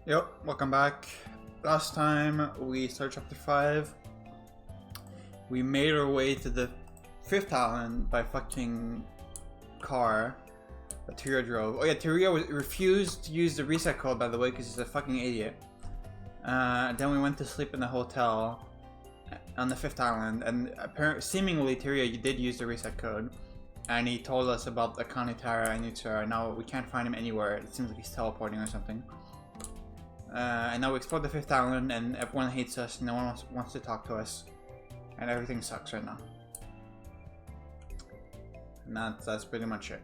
Yep, welcome back. Last time we started chapter 5. We made our way to the 5th island by fucking car that Tyria drove. Oh yeah, Tyria refused to use the reset code, by the way, because he's a fucking idiot. Then we went to sleep in the hotel on the 5th island, and apparently, seemingly Tyria did use the reset code. And he told us about the Kanitara and Utsura. Now we can't find him anywhere. It seems like he's teleporting or something. And now we explored the 5th island, and everyone hates us. No one wants to talk to us, and everything sucks right now. And that's pretty much it.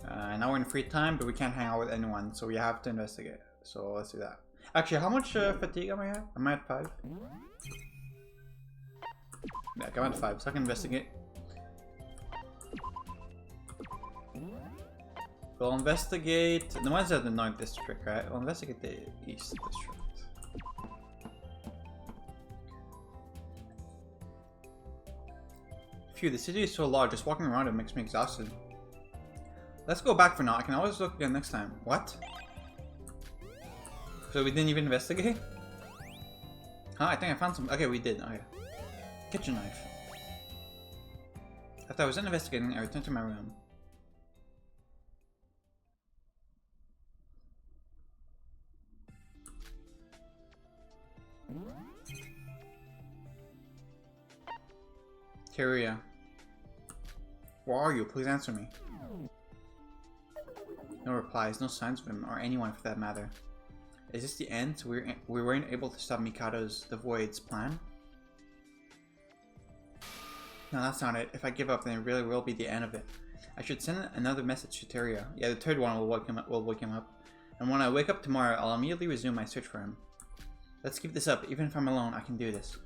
Now we're in free time, but we can't hang out with anyone, so we have to investigate. So let's do that. Actually, how much fatigue am I at? Am I at 5? Yeah, I'm at 5, so I can investigate. We'll investigate the ones at the North District, right? We'll investigate the East District. Phew, the city is so large, just walking around it makes me exhausted. Let's go back for now. I can always look again next time. What? So we didn't even investigate? Huh? I think I found some. Okay, we did. Okay. Kitchen knife. After I was done investigating, I returned to my room. Tyria. Where are you? Please answer me. No replies, no signs of him, or anyone for that matter. Is this the end? We weren't able to stop Mikado's, the Void's plan? No, that's not it. If I give up, then it really will be the end of it. I should send another message to Tyria. Yeah, the third one will wake him up. And when I wake up tomorrow, I'll immediately resume my search for him. Let's keep this up. Even if I'm alone, I can do this.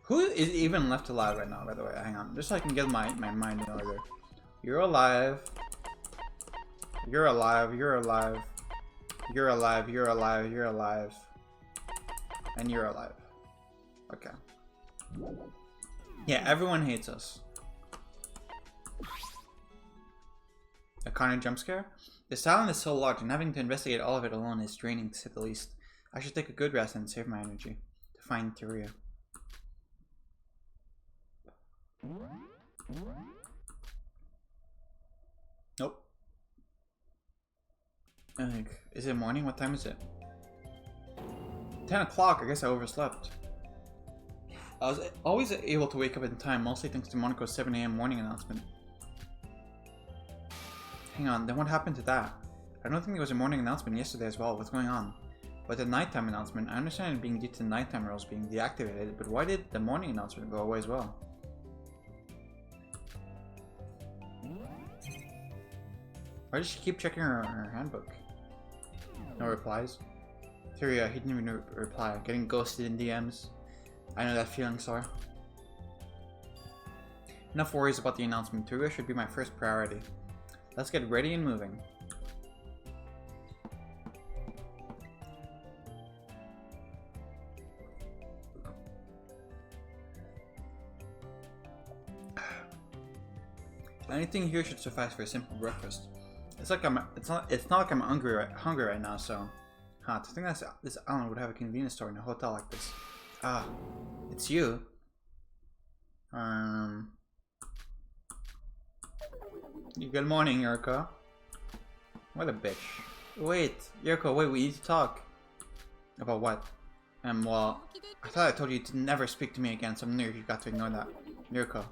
Who is even left alive right now, by the way? Hang on. Just so I can get my mind in order. You're alive. You're alive. You're alive. You're alive. You're alive. You're alive. And you're alive. Okay. Yeah, everyone hates us. A kind of jump scare? This island is so large, and having to investigate all of it alone is draining, to say the least. I should take a good rest and save my energy to find Tyria. Nope. Is it morning? What time is it? 10 o'clock. I guess I overslept. I was always able to wake up in time, mostly thanks to Monaco's 7 AM morning announcement. Hang on, then what happened to that? I don't think there was a morning announcement yesterday as well. What's going on? But the nighttime announcement, I understand it being due to nighttime rules being deactivated, but why did the morning announcement go away as well? Why does she keep checking her handbook? No replies. Tyria, he didn't even reply. Getting ghosted in DMs. I know that feeling, Sora. Enough worries about the announcement. Tyria should be my first priority. Let's get ready and moving. Anything here should suffice for a simple breakfast. It's not like I'm hungry right now, so. Huh, to think that this island would have a convenience store in a hotel like this. Ah, it's you. Good morning, Yuriko. What a bitch. Wait, Yuriko, wait, we need to talk. About what? Well, I thought I told you to never speak to me again, so I'm near you got to ignore that. Yuriko,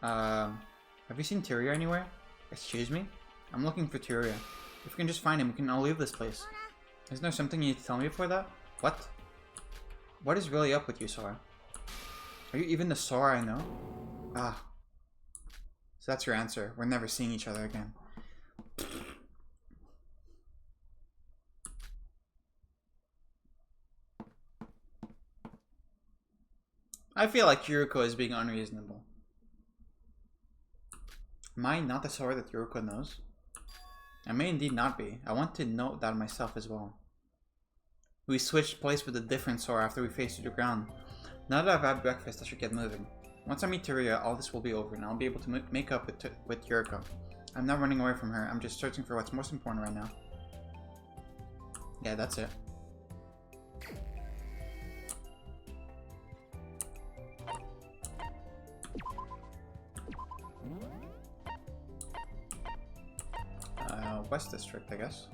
have you seen Tyria anywhere? Excuse me? I'm looking for Tyria. If we can just find him, we can all leave this place. Isn't there something you need to tell me before that? What? What is really up with you, Sora? Are you even the Sora I know? Ah. So that's your answer. We're never seeing each other again. I feel like Yuriko is being unreasonable. Am I not the Sora that Yuriko knows? I may indeed not be. I want to know that myself as well. We switched place with a different Sora after we faced to the ground. Now that I've had breakfast, I should get moving. Once I meet Tyria, all this will be over and I'll be able to make up with Yuriko. I'm not running away from her. I'm just searching for what's most important right now. Yeah, that's it. West District, I guess.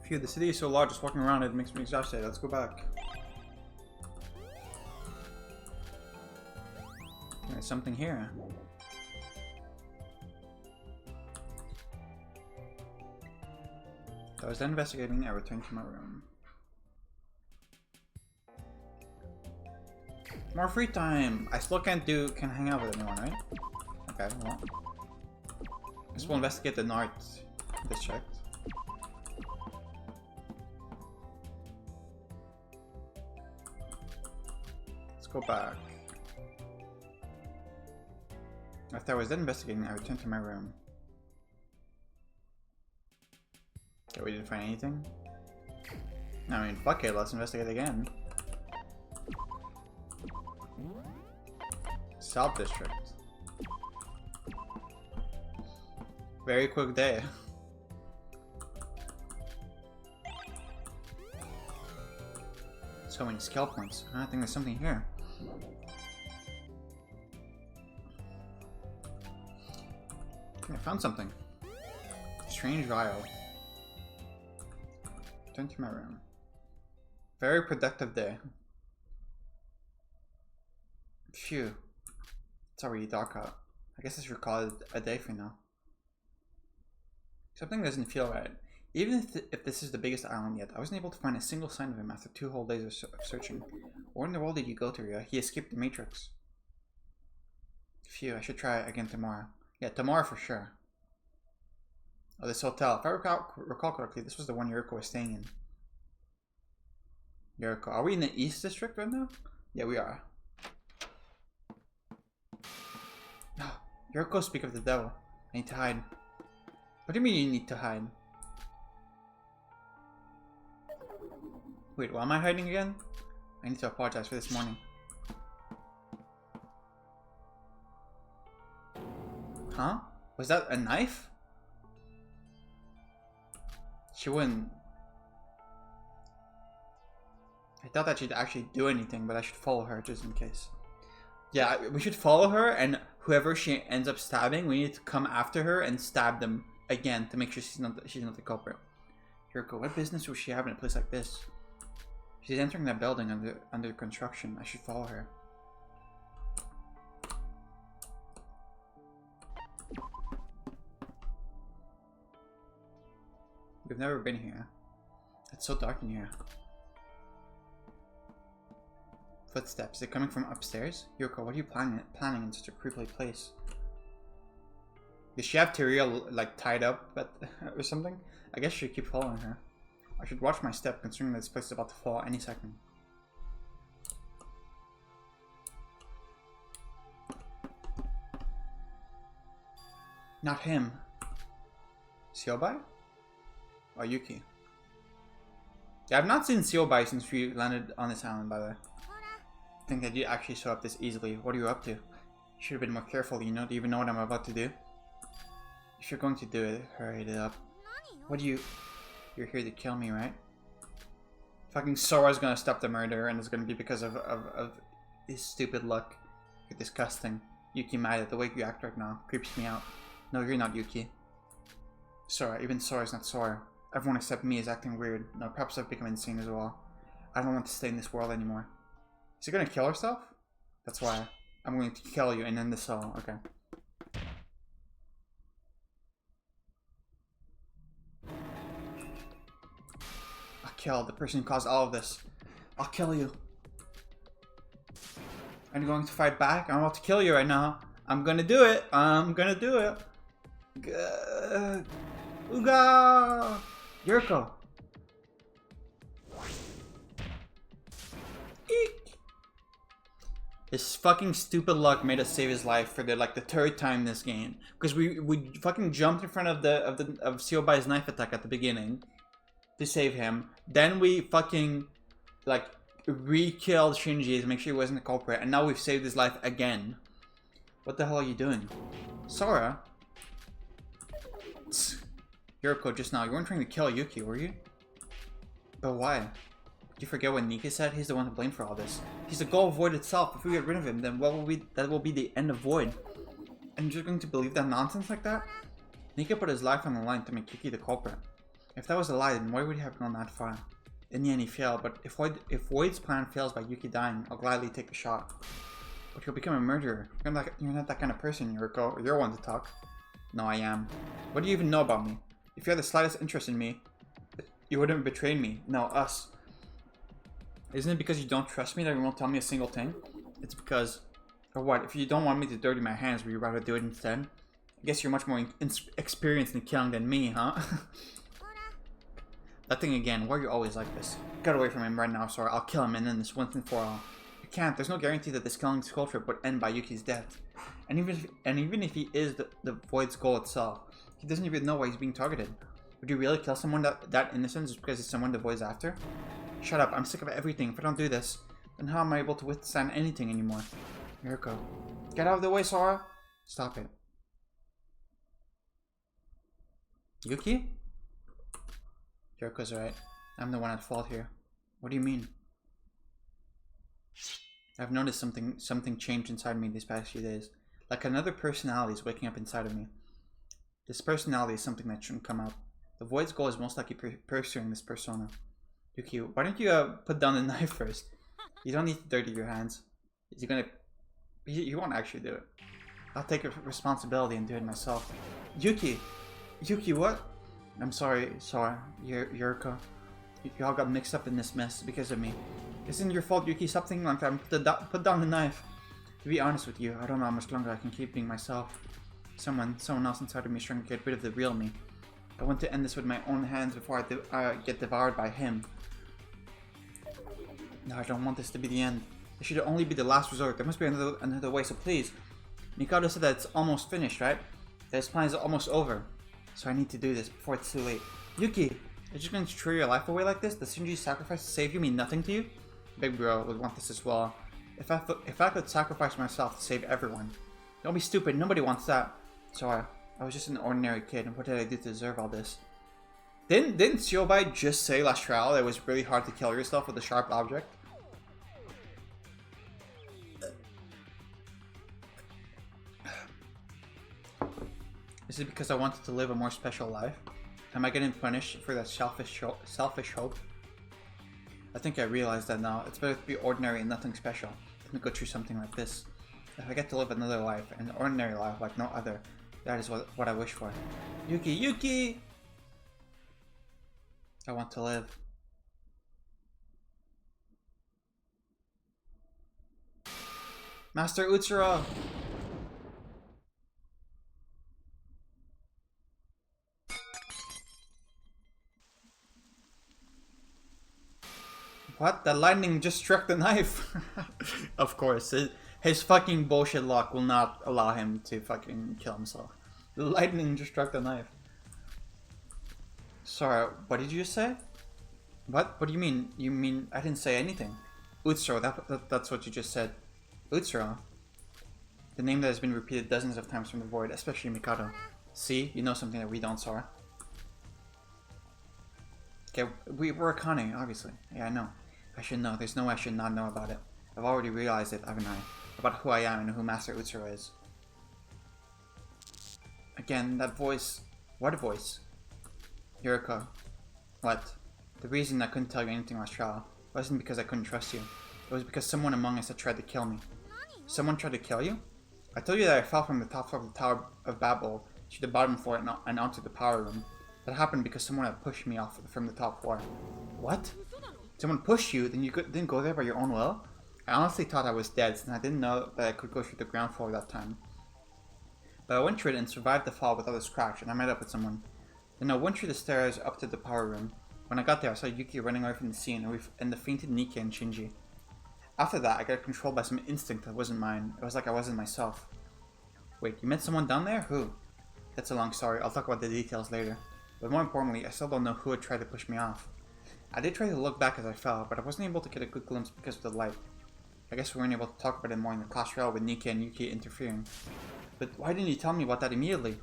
Phew, the city is so large, just walking around it makes me exhausted. Let's go back. There's something here. I was done investigating, I returned to my room. More free time! I still can't hang out with anyone, right? Okay, well. I guess we'll investigate the North District. Let's go back. After I was done investigating, I returned to my room. Okay, we didn't find anything. I mean, fuck it, let's investigate again. South District. Very quick day. So many skill points. I think there's something here. I found something. Strange vial. Return to my room. Very productive day. Phew. It's already dark out. I guess I should call it a day for now. Something doesn't feel right. Even if this is the biggest island yet, I wasn't able to find a single sign of him after 2 whole days of searching. Where in the world did you go to, Rhea? He escaped the Matrix. Phew, I should try again tomorrow. Yeah, tomorrow for sure. Oh, this hotel. If I recall correctly, this was the one Yuriko was staying in. Yuriko. Are we in the East District right now? Yeah, we are. No. Yuriko, speak of the devil. I need to hide. What do you mean you need to hide? Wait, why am I hiding again? I need to apologize for this morning. Huh? Was that a knife? She wouldn't. I thought that she'd actually do anything, but I should follow her just in case. Yeah, we should follow her, and whoever she ends up stabbing, we need to come after her and stab them again to make sure she's not the culprit. Yuriko, what business would she have in a place like this? She's entering that building under construction. I should follow her. We've never been here. It's so dark in here. Footsteps. They're coming from upstairs? Yuriko, what are you planning in such a creepy place? Does she have Tyria like tied up or something? I guess I should keep following her. I should watch my step, considering that this place is about to fall any second. Not him. Siobai? Or Yuki? Yeah, I've not seen Siobai since we landed on this island, by the way. I think that you actually show up this easily. What are you up to? You should have been more careful, you know? Do you even know what I'm about to do? If you're going to do it, hurry it up. What do you... You're here to kill me, right? Fucking Sora's gonna stop the murder, and it's gonna be because of his stupid luck. You're disgusting. Yuki Maeda, the way you act right now creeps me out. No, you're not Yuki. Sora, even Sora's not Sora. Everyone except me is acting weird. No, perhaps I've become insane as well. I don't want to stay in this world anymore. Is he gonna kill herself? That's why. I'm going to kill you and end this all. Okay. I'll kill the person who caused all of this. I'll kill you. Are you going to fight back? I'm about to kill you right now. I'm gonna do it. I'm gonna do it. Ooga! Yuriko. Eek. His fucking stupid luck made us save his life for the 3rd time this game. Because we fucking jumped in front of Siobai's knife attack at the beginning to save him. Then we fucking re-killed Shinji to make sure he wasn't the culprit, and now we've saved his life again. What the hell are you doing? Sora? Yuriko, just now, you weren't trying to kill Yuki, were you? But why? Do you forget what Nika said? He's the one to blame for all this. He's the goal of Void itself. If we get rid of him, then that will be the end of Void. And you're going to believe that nonsense like that? Nika put his life on the line to make Yuki the culprit. If that was a lie, then why would he have gone that far? In the end, he failed, but if Void's plan fails by Yuki dying, I'll gladly take the shot. But you'll become a murderer. You're not that kind of person, Yuriko. You're one to talk. No, I am. What do you even know about me? If you had the slightest interest in me, you wouldn't have betrayed me. No, us. Isn't it because you don't trust me that you won't tell me a single thing? It's because... Or what? If you don't want me to dirty my hands, would you rather do it instead? I guess you're much more experienced in killing than me, huh? That thing again, why are you always like this? Get away from him right now, Sora. I'll kill him and then this once and for all. You can't. There's no guarantee that this killing culture would end by Yuki's death. And even if he is the Void's goal itself, he doesn't even know why he's being targeted. Would you really kill someone that innocent just because it's someone the Void's after? Shut up, I'm sick of everything. If I don't do this, then how am I able to withstand anything anymore? Yuriko. Get out of the way, Sora! Stop it. Yuki? Yuriko's right. I'm the one at fault here. What do you mean? I've noticed something changed inside me these past few days. Like another personality is waking up inside of me. This personality is something that shouldn't come out. The Void's goal is most likely pursuing this persona. Yuki, why don't you put down the knife first? You don't need to dirty your hands. Is he gonna... He won't actually do it. I'll take responsibility and do it myself. Yuki! Yuki, what? I'm sorry, Sora, Yuriko. You all got mixed up in this mess because of me. Isn't your fault, Yuki. Stop thinking like that. Put down the knife. To be honest with you, I don't know how much longer I can keep being myself. Someone else inside of me is trying to get rid of the real me. I want to end this with my own hands before I get devoured by him. No, I don't want this to be the end. It should only be the last resort. There must be another way, so please. Mikado said that it's almost finished, right? That his plan is almost over. So I need to do this before it's too late. Yuki, are you just going to throw your life away like this? Does Shinji's sacrifice to save you mean nothing to you? Big bro would want this as well. If I could sacrifice myself to save everyone. Don't be stupid, nobody wants that. So I was just an ordinary kid, and what did I do to deserve all this? Didn't Siobai just say last trial that it was really hard to kill yourself with a sharp object? Is it because I wanted to live a more special life? Am I getting punished for that selfish hope? I think I realize that now. It's better to be ordinary and nothing special than to go through something like this. If I get to live another life, an ordinary life like no other, that is what I wish for. Yuki! I want to live. Master Utsura! What? The lightning just struck the knife! Of course, his fucking bullshit luck will not allow him to fucking kill himself. The lightning just struck the knife. Sorry, what did you just say? What? What do you mean? You mean I didn't say anything? Utsuro, that's what you just said. Utsuro? The name that has been repeated dozens of times from the Void, especially Mikado. See? You know something that we don't, Sora. Okay, we're Akane, obviously. Yeah, I know. I should know. There's no way I should not know about it. I've already realized it, haven't I? About who I am and who Master Utsuro is. Again, that voice. What voice? Yuriko. What? The reason I couldn't tell you anything last trial wasn't because I couldn't trust you. It was because someone among us had tried to kill me. Someone tried to kill you? I told you that I fell from the top floor of the Tower of Babel to the bottom floor and onto the power room. That happened because someone had pushed me off from the top floor. What? Someone pushed you? Then you didn't go there by your own will? I honestly thought I was dead since I didn't know that I could go through the ground floor that time. But I went through it and survived the fall without a scratch, and I met up with someone. Then I went through the stairs up to the power room. When I got there, I saw Yuki running away from the scene and the fainted Nika and Shinji. After that, I got controlled by some instinct that wasn't mine. It was like I wasn't myself. Wait, you met someone down there? Who? That's a long story. I'll talk about the details later. But more importantly, I still don't know who had tried to push me off. I did try to look back as I fell, but I wasn't able to get a good glimpse because of the light. I guess we weren't able to talk about it more in the class row with Nika and Yuki interfering. But why didn't you tell me about that immediately?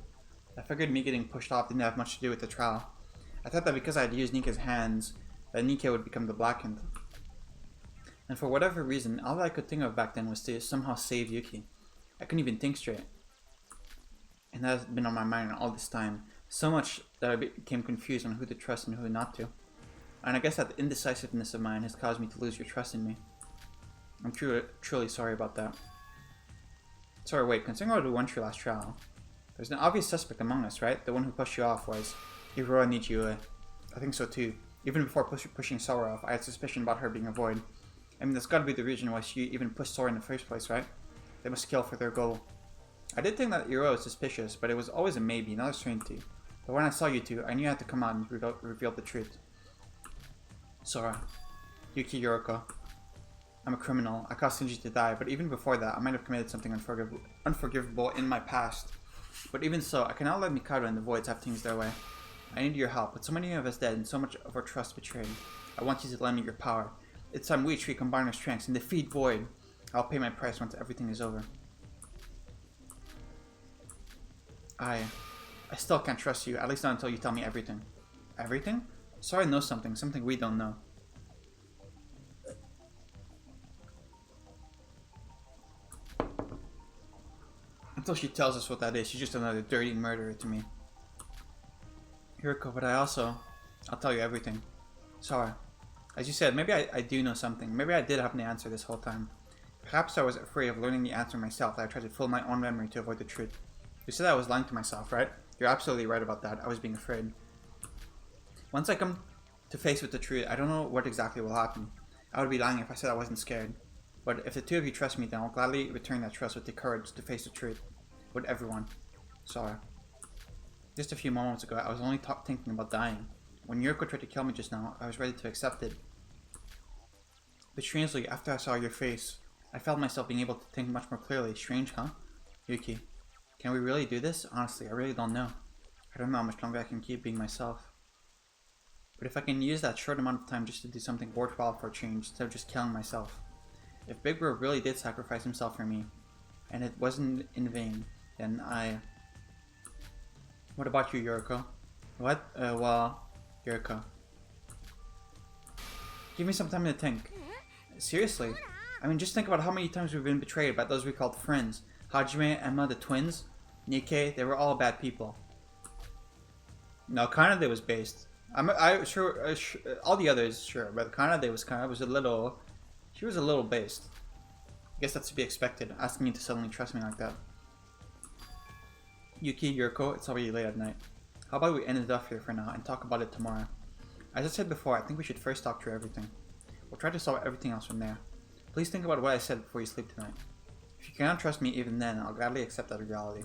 I figured me getting pushed off didn't have much to do with the trial. I thought that because I had used Nika's hands, that Nika would become the blackened. And for whatever reason, all that I could think of back then was to somehow save Yuki. I couldn't even think straight. And that has been on my mind all this time. So much that I became confused on who to trust and who not to. And I guess that indecisiveness of mine has caused me to lose your trust in me. I'm truly sorry about that. Sorry, wait, considering what we went through last trial, there's an obvious suspect among us, right? The one who pushed you off was Hiroi Nijiue. I think so too. Even before pushing Sora off, I had suspicion about her being a void. I mean, that's gotta be the reason why she even pushed Sora in the first place, right? They must kill for their goal. I did think that Hiroi was suspicious, but it was always a maybe, not a certainty. But when I saw you two, I knew I had to come out and reveal the truth. Sora. Yuki Yoriko. I'm a criminal. I caused Shinji to die, but even before that, I might have committed something unforgivable in my past. But even so, I cannot let Mikado and the Voids have things their way. I need your help, with so many of us dead and so much of our trust betrayed. I want you to lend me your power. It's time we three combine our strengths and defeat Void. I'll pay my price once everything is over. I still can't trust you, at least not until you tell me everything. Everything? Sora knows something we don't know. Until she tells us what that is, she's just another dirty murderer to me. Hiriko, but I'll tell you everything. Sora, as you said, maybe I do know something. Maybe I did have the answer this whole time. Perhaps I was afraid of learning the answer myself, that I tried to fill my own memory to avoid the truth. You said I was lying to myself, right? You're absolutely right about that. I was being afraid. Once I come to face with the truth, I don't know what exactly will happen. I would be lying if I said I wasn't scared. But if the two of you trust me, then I'll gladly return that trust with the courage to face the truth. With everyone. Sora. Just a few moments ago, I was only thinking about dying. When Yuriko tried to kill me just now, I was ready to accept it. But strangely, after I saw your face, I felt myself being able to think much more clearly. Strange, huh? Yuki. Can we really do this? Honestly, I really don't know. I don't know how much longer I can keep being myself. But if I can use that short amount of time just to do something worthwhile for a change, instead of just killing myself. If Big Bro really did sacrifice himself for me, and it wasn't in vain, then I... What about you, Yuriko? What? Well, Yuriko. Give me some time to think. Seriously? I mean, just think about how many times we've been betrayed by those we called friends. Hajime, Emma, the twins, Nikkei, they were all bad people. No, Kanade was based. I'm sure, all the others, sure, but Kanade was a little... She was a little based. I guess that's to be expected, asking you to suddenly trust me like that. Yuki, Yuriko, it's already late at night. How about we end it off here for now and talk about it tomorrow? As I said before, I think we should first talk through everything. We'll try to solve everything else from there. Please think about what I said before you sleep tonight. If you cannot trust me even then, I'll gladly accept that reality.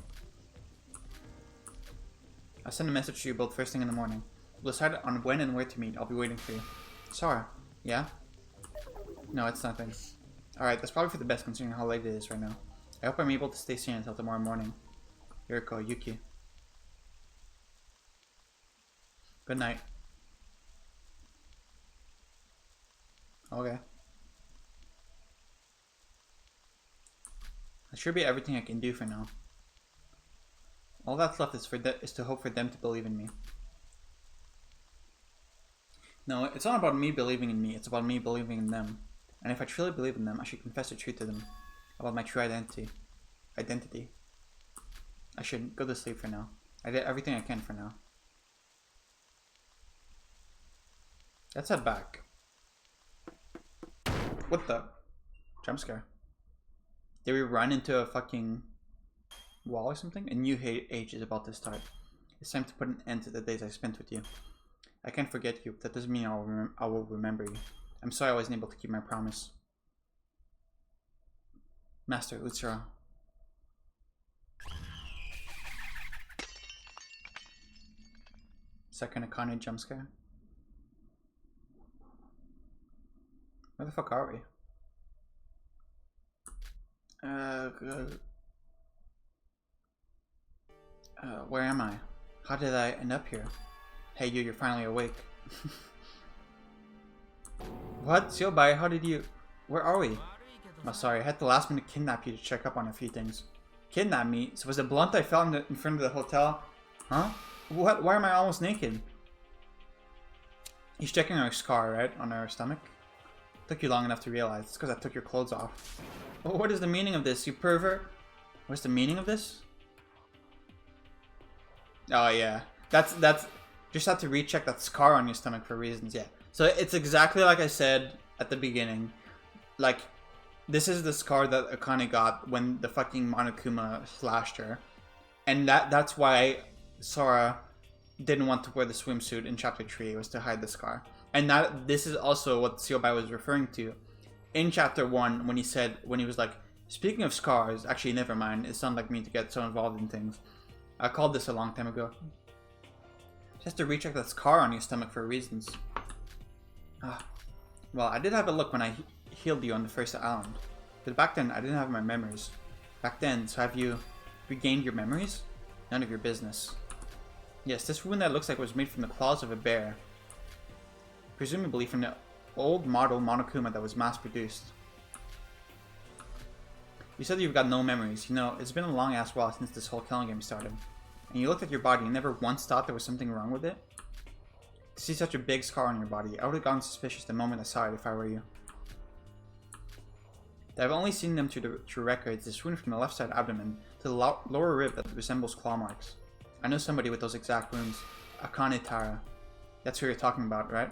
I'll send a message to you both first thing in the morning. We'll decide on when and where to meet. I'll be waiting for you. Sora, yeah? No, it's nothing. Alright, that's probably for the best considering how late it is right now. I hope I'm able to stay sane until tomorrow morning. Yuriko, Yuki. Good night. Okay. That should be everything I can do for now. All that's left is to hope for them to believe in me. No, it's not about me believing in me, it's about me believing in them. And if I truly believe in them, I should confess the truth to them. About my true identity. I should go to sleep for now. I did everything I can for now. Let's head back. What the? Jump scare. Did we run into a fucking wall or something? A new age is about to start. It's time to put an end to the days I spent with you. I can't forget you, but that doesn't mean I will remember you. I'm sorry I wasn't able to keep my promise. Master Utsura. Second Akane jump scare. Where the fuck are we? Where am I? How did I end up here? Hey, you're finally awake. What? Siobai, how did you... Where are we? Oh, sorry, I had to last minute kidnap you to check up on a few things. Kidnap me? So was it Blunt I found in front of the hotel? Huh? What? Why am I almost naked? He's checking our scar, right? On our stomach. Took you long enough to realize. It's because I took your clothes off. Oh, what is the meaning of this, you pervert? What's the meaning of this? Oh, yeah. That's... Just have to recheck that scar on your stomach for reasons, yeah. So it's exactly like I said at the beginning. Like, this is the scar that Akane got when the fucking Monokuma slashed her. And that's why Sora didn't want to wear the swimsuit in chapter 3. It was to hide the scar. And this is also what Siobai was referring to in chapter 1 when he was like, speaking of scars, actually never mind, it sounded like me to get so involved in things. I called this a long time ago. Just to recheck that scar on your stomach for reasons. Well, I did have a look when I healed you on the first island. But back then, I didn't have my memories. Back then, so have you regained your memories? None of your business. Yes, this wound that looks like it was made from the claws of a bear. Presumably from the old model Monokuma that was mass-produced. You said you've got no memories. You know, it's been a long-ass while since this whole killing game started. And you looked at your body and never once thought there was something wrong with it? To see such a big scar on your body, I would have gotten suspicious the moment I saw it if I were you. I've only seen them through records. This wound from the left side abdomen to the lower rib that resembles claw marks. I know somebody with those exact wounds. Akane Tara. That's who you're talking about, right?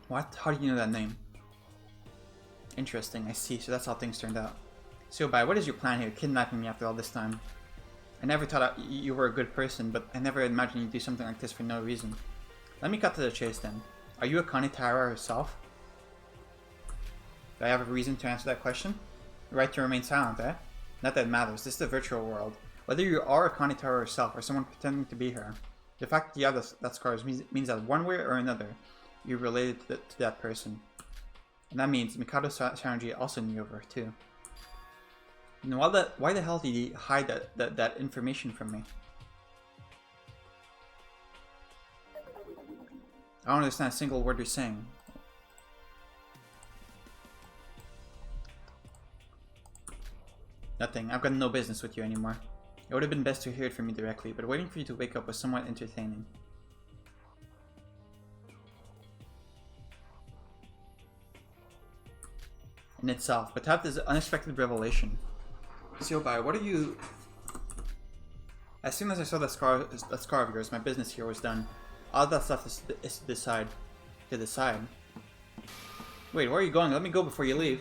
What? How do you know that name? Interesting, I see. So that's how things turned out. Siobai, what is your plan here, kidnapping me after all this time? I never thought you were a good person, but I never imagined you'd do something like this for no reason. Let me cut to the chase then. Are you Akane Tara herself? Do I have a reason to answer that question? The right to remain silent, eh? Not that it matters. This is the virtual world. Whether you are Akane Tara herself or someone pretending to be her, the fact that you have that scar means that one way or another, you're related to that person. And that means Mikado Sanji also knew of her too. And why the hell did he hide that information from me? I don't understand a single word you're saying. Nothing. I've got no business with you anymore. It would have been best to hear it from me directly, but waiting for you to wake up was somewhat entertaining. In itself, but to have this unexpected revelation. Siobai, what are you... As soon as I saw that scar of yours, my business here was done. All that stuff is to decide. Wait, where are you going? Let me go before you leave.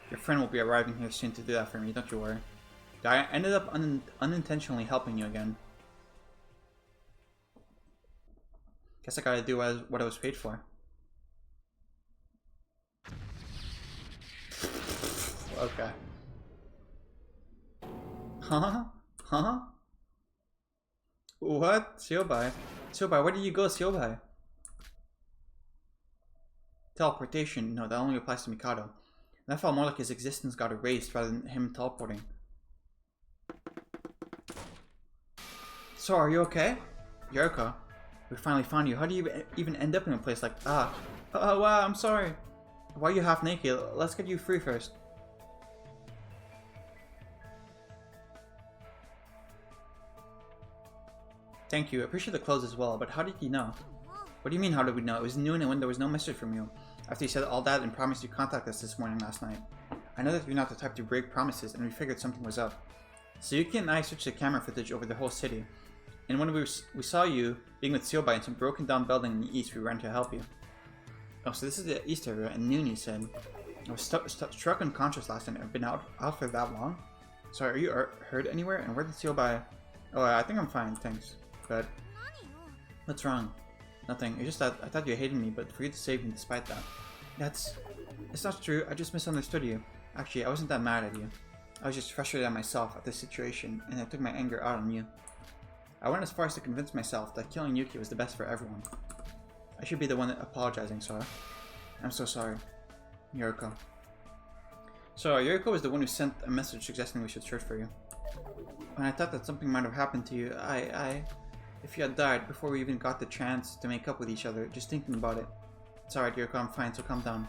Your friend will be arriving here soon to do that for me, don't you worry. I ended up unintentionally helping you again. Guess I gotta do what I was paid for. Okay. Huh? Huh? What? Siobai? Siobai, where did you go, Siobai? Teleportation? No, that only applies to Mikado. That felt more like his existence got erased rather than him teleporting. So, are you okay? Yoriko, we finally found you. How do you even end up in a place like... Oh wow, I'm sorry. Why are you half naked? Let's get you free first. Thank you. I appreciate the clothes as well, but how did you know? What do you mean, how did we know? It was noon and when there was no message from you. After you said all that and promised you contact us this morning last night. I know that you're not the type to break promises, and we figured something was up. Sayuki and I searched the camera footage over the whole city. And when we saw you being with Siobai in some broken down building in the east, we ran to help you. Oh, so this is the east area, and noon, you said. I was struck unconscious last night. I've been out for that long? So are you hurt anywhere? And where did Siobai... Oh, I think I'm fine, thanks. But... What's wrong? Nothing. It's just that I thought you hated me, but for you to save me despite that. It's not true. I just misunderstood you. Actually, I wasn't that mad at you. I was just frustrated at myself at this situation, and I took my anger out on you. I went as far as to convince myself that killing Yuki was the best for everyone. I should be the one apologizing, Sora. I'm so sorry. Yoriko. So, Yoriko was the one who sent a message suggesting we should search for you. When I thought that something might have happened to you, if you had died before we even got the chance to make up with each other, just thinking about it, It's alright, Yuriko, I'm fine, so calm down.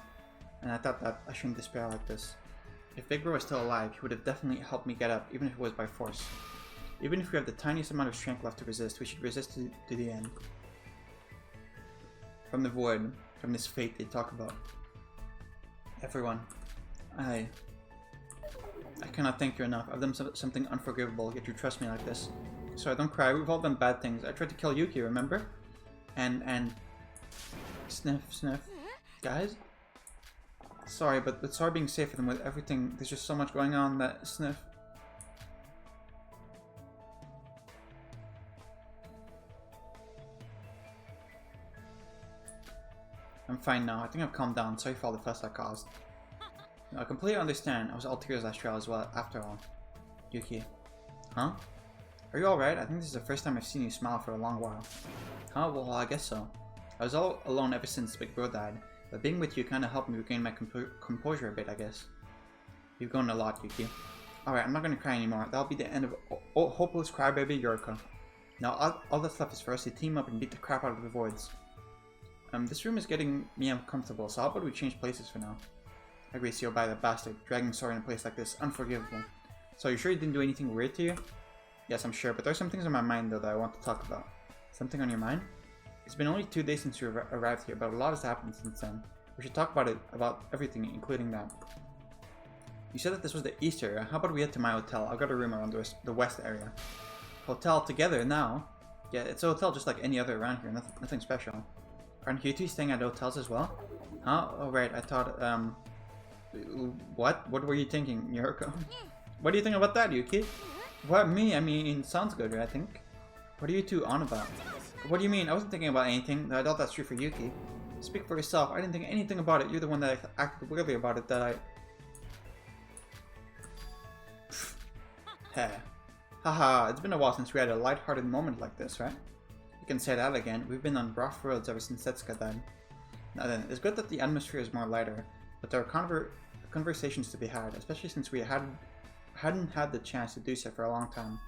And I thought that I shouldn't despair like this. If Big Bro was still alive, he would have definitely helped me get up, even if it was by force. Even if we have the tiniest amount of strength left to resist, we should resist to the end. From the void, from this fate they talk about. Everyone, I cannot thank you enough. I've done something unforgivable, yet you trust me like this. Sorry, don't cry. We've all done bad things. I tried to kill Yuki, remember? And sniff, sniff. Guys? Sorry, but sorry being safer than with everything. There's just so much going on that sniff. I'm fine now. I think I've calmed down. Sorry for all the fuss I caused. No, I completely understand. I was all tears last trial as well, after all. Yuki. Huh? Are you alright? I think this is the first time I've seen you smile for a long while. Huh? Well, I guess so. I was all alone ever since Big Bro died, but being with you kinda helped me regain my composure a bit, I guess. You've grown a lot, Yuki. Alright, I'm not gonna cry anymore. That'll be the end of hopeless crybaby Yuriko. Now, all that's left is for us to team up and beat the crap out of the voids. This room is getting me uncomfortable, so how about we change places for now? I agree, Seal by the bastard. Dragging Sora in a place like this, unforgivable. So, you sure you didn't do anything weird to you? Yes, I'm sure, but there's some things on my mind though that I want to talk about. Something on your mind? It's been only 2 days since you arrived here, but a lot has happened since then. We should talk about everything, including that. You said that this was the east area. How about we head to my hotel? I've got a room around the west area. Hotel together now? Yeah, it's a hotel just like any other around here. Nothing special. Aren't you two staying at hotels as well? Huh? Oh right, I thought, What? What were you thinking, Yuriko? What do you think about that, Yuki? What, me? I mean, sounds good, right, I think. What are you two on about? What do you mean? I wasn't thinking about anything. I doubt that's true for Yuki. Speak for yourself. I didn't think anything about it. You're the one that acted weirdly about it that I... Heh. Haha, it's been a while since we had a light-hearted moment like this, right? You can say that again. We've been on rough roads ever since Setsuka died. Now then, it's good that the atmosphere is more lighter, but there are conversations to be had, especially since we hadn't had the chance to do so for a long time.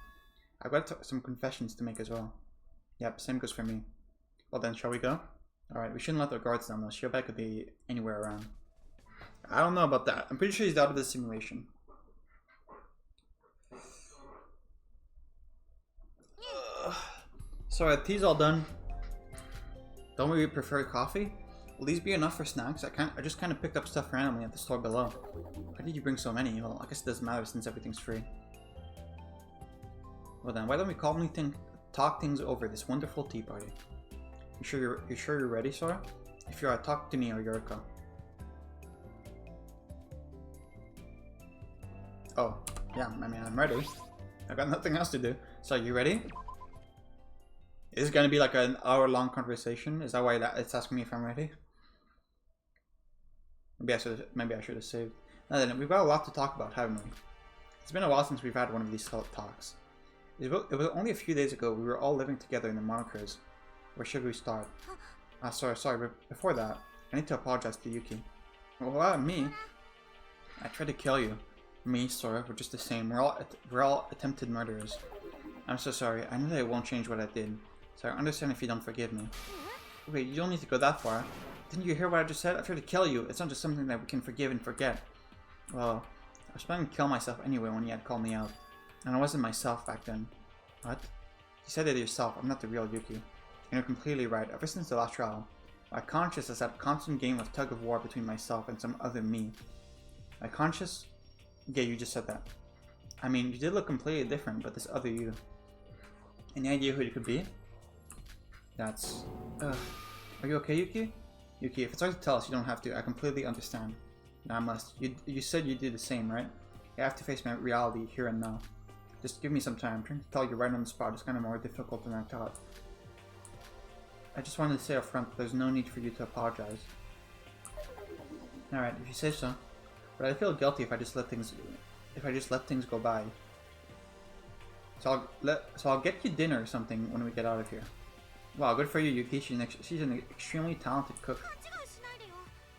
I've got some confessions to make as well. Yep, same goes for me. Well then, shall we go? Alright, we shouldn't let the guards down though. Shiobai could be anywhere around. I don't know about that. I'm pretty sure he's out of the simulation. So our tea's all done. Don't we prefer coffee? Will these be enough for snacks? I just kind of picked up stuff randomly at the store below. Why did you bring so many? Well, I guess it doesn't matter since everything's free. Well then, why don't we calmly talk things over this wonderful tea party? You sure you're ready, Sora? If you are, talk to me or Yuriko. Oh, yeah, I mean, I'm ready. I've got nothing else to do. So, you ready? Is this gonna be like an hour-long conversation? Is that why it's asking me if I'm ready? Maybe I should have saved. Now then, we've got a lot to talk about, haven't we? It's been a while since we've had one of these talks. It was only a few days ago we were all living together in the monikers. Where should we start? Sorry, but before that, I need to apologize to Yuki. Well, me? I tried to kill you. Me, Sora, we're just the same. We're all attempted murderers. I'm so sorry. I know that it won't change what I did. So I understand if you don't forgive me. Wait, you don't need to go that far. Didn't you hear what I just said? I tried to kill you. It's not just something that we can forgive and forget. Well, I was planning to kill myself anyway when you had called me out. And I wasn't myself back then. What? You said it yourself. I'm not the real Yuki. And you're completely right. Ever since the last trial, my conscience is that constant game of tug of war between myself and some other me. My conscience? Yeah, you just said that. I mean, you did look completely different, but this other you. Any idea who you could be? That's... Are you okay, Yuki? Yuki, if it's hard to tell us, you don't have to. I completely understand. No, I must. You said you do the same, right? I have to face my reality here and now. Just give me some time. Trying to tell you right on the spot is kind of more difficult than I thought. I just wanted to say up front that there's no need for you to apologize. Alright, if you say so. But I feel guilty if I just let things go by. So I'll get you dinner or something when we get out of here. Wow, good for you, Yuki. She's an extremely talented cook.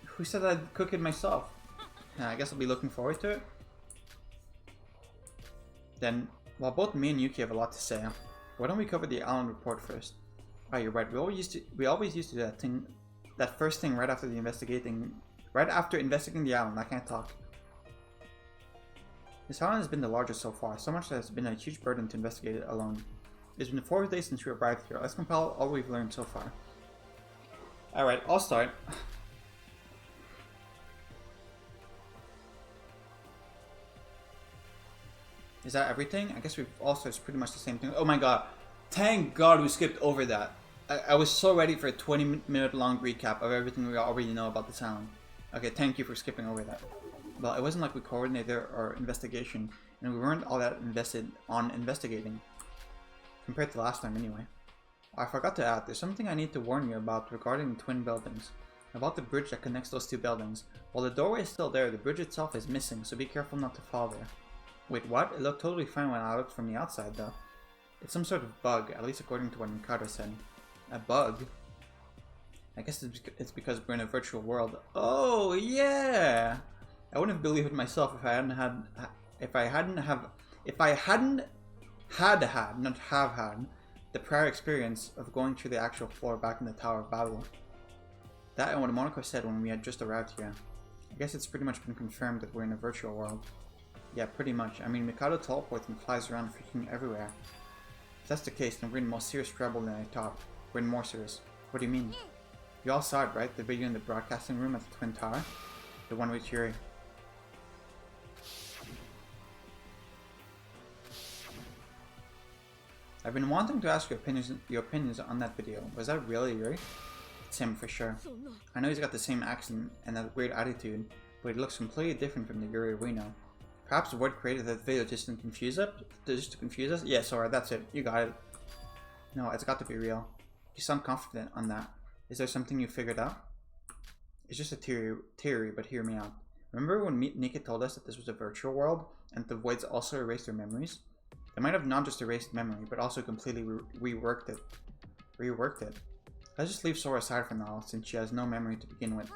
Who said I'd cook it myself? Yeah, I guess I'll be looking forward to it. Then, while both me and Yuki have a lot to say, why don't we cover the island report first? Oh, you're right. We always used to do that thing that first thing right after investigating the island. I can't talk. This island has been the largest so far, so much that it's been a huge burden to investigate it alone. It's been 4 days since we arrived here. Let's compile all we've learned so far. Alright, I'll start. Is that everything? I guess we've also, it's pretty much the same thing. Oh my god. Thank god we skipped over that. I was so ready for a 20-minute long recap of everything we already know about the town. Okay, thank you for skipping over that. Well, it wasn't like we coordinated our investigation, and we weren't all that invested on investigating. Compared to last time anyway. I forgot to add, there's something I need to warn you about regarding the twin buildings. About the bridge that connects those 2 buildings. While the doorway is still there, the bridge itself is missing, so be careful not to fall there. Wait, what? It looked totally fine when I looked from the outside though. It's some sort of bug, at least according to what Mikado said. A bug? I guess it's because we're in a virtual world. Oh yeah! I wouldn't have believed it myself if I hadn't had the prior experience of going through the actual floor back in the Tower of Babel. That and what Monaco said when we had just arrived here. I guess it's pretty much been confirmed that we're in a virtual world. Yeah, pretty much. I mean, Mikado teleports and flies around freaking everywhere. If that's the case, then we're in more serious trouble than I thought. We're in more serious. What do you mean? You all saw it, right? The video in the broadcasting room at the Twin Tower? The one with Yuri. I've been wanting to ask your opinions on that video. Was that really Yuri? It's him for sure. I know he's got the same accent and that weird attitude, but he looks completely different from the Yuri we know. Perhaps the word created that video just to confuse us? Yeah, sorry, that's it. You got it. No, it's got to be real. You sound confident on that. Is there something you figured out? It's just a theory, but hear me out. Remember when Nika told us that this was a virtual world, and the voids also erased their memories? They might have not just erased memory, but also completely reworked it. Let's just leave Sora aside for now, since she has no memory to begin with.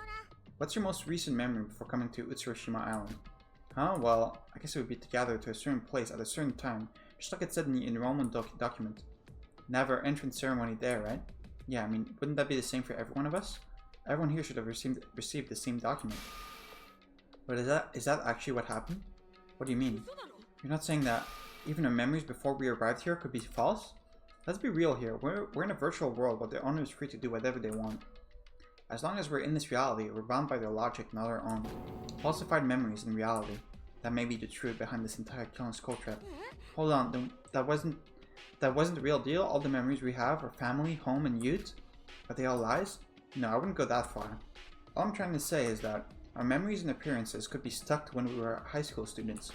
What's your most recent memory before coming to Utsushima Island? Huh? Well, I guess it would be to gather to a certain place at a certain time, just like it said in the enrollment document. Never entrance ceremony there, right? Yeah, I mean, wouldn't that be the same for every one of us? Everyone here should have received the same document. But is that actually what happened? What do you mean? You're not saying that even our memories before we arrived here could be false? Let's be real here. We're in a virtual world, but the owner is free to do whatever they want. As long as we're in this reality, we're bound by their logic, not our own. Falsified memories in reality. That may be the truth behind this entire killing skull trap. Hold on, that wasn't the real deal? All the memories we have are family, home, and youth? Are they all lies? No, I wouldn't go that far. All I'm trying to say is that our memories and appearances could be stuck to when we were high school students.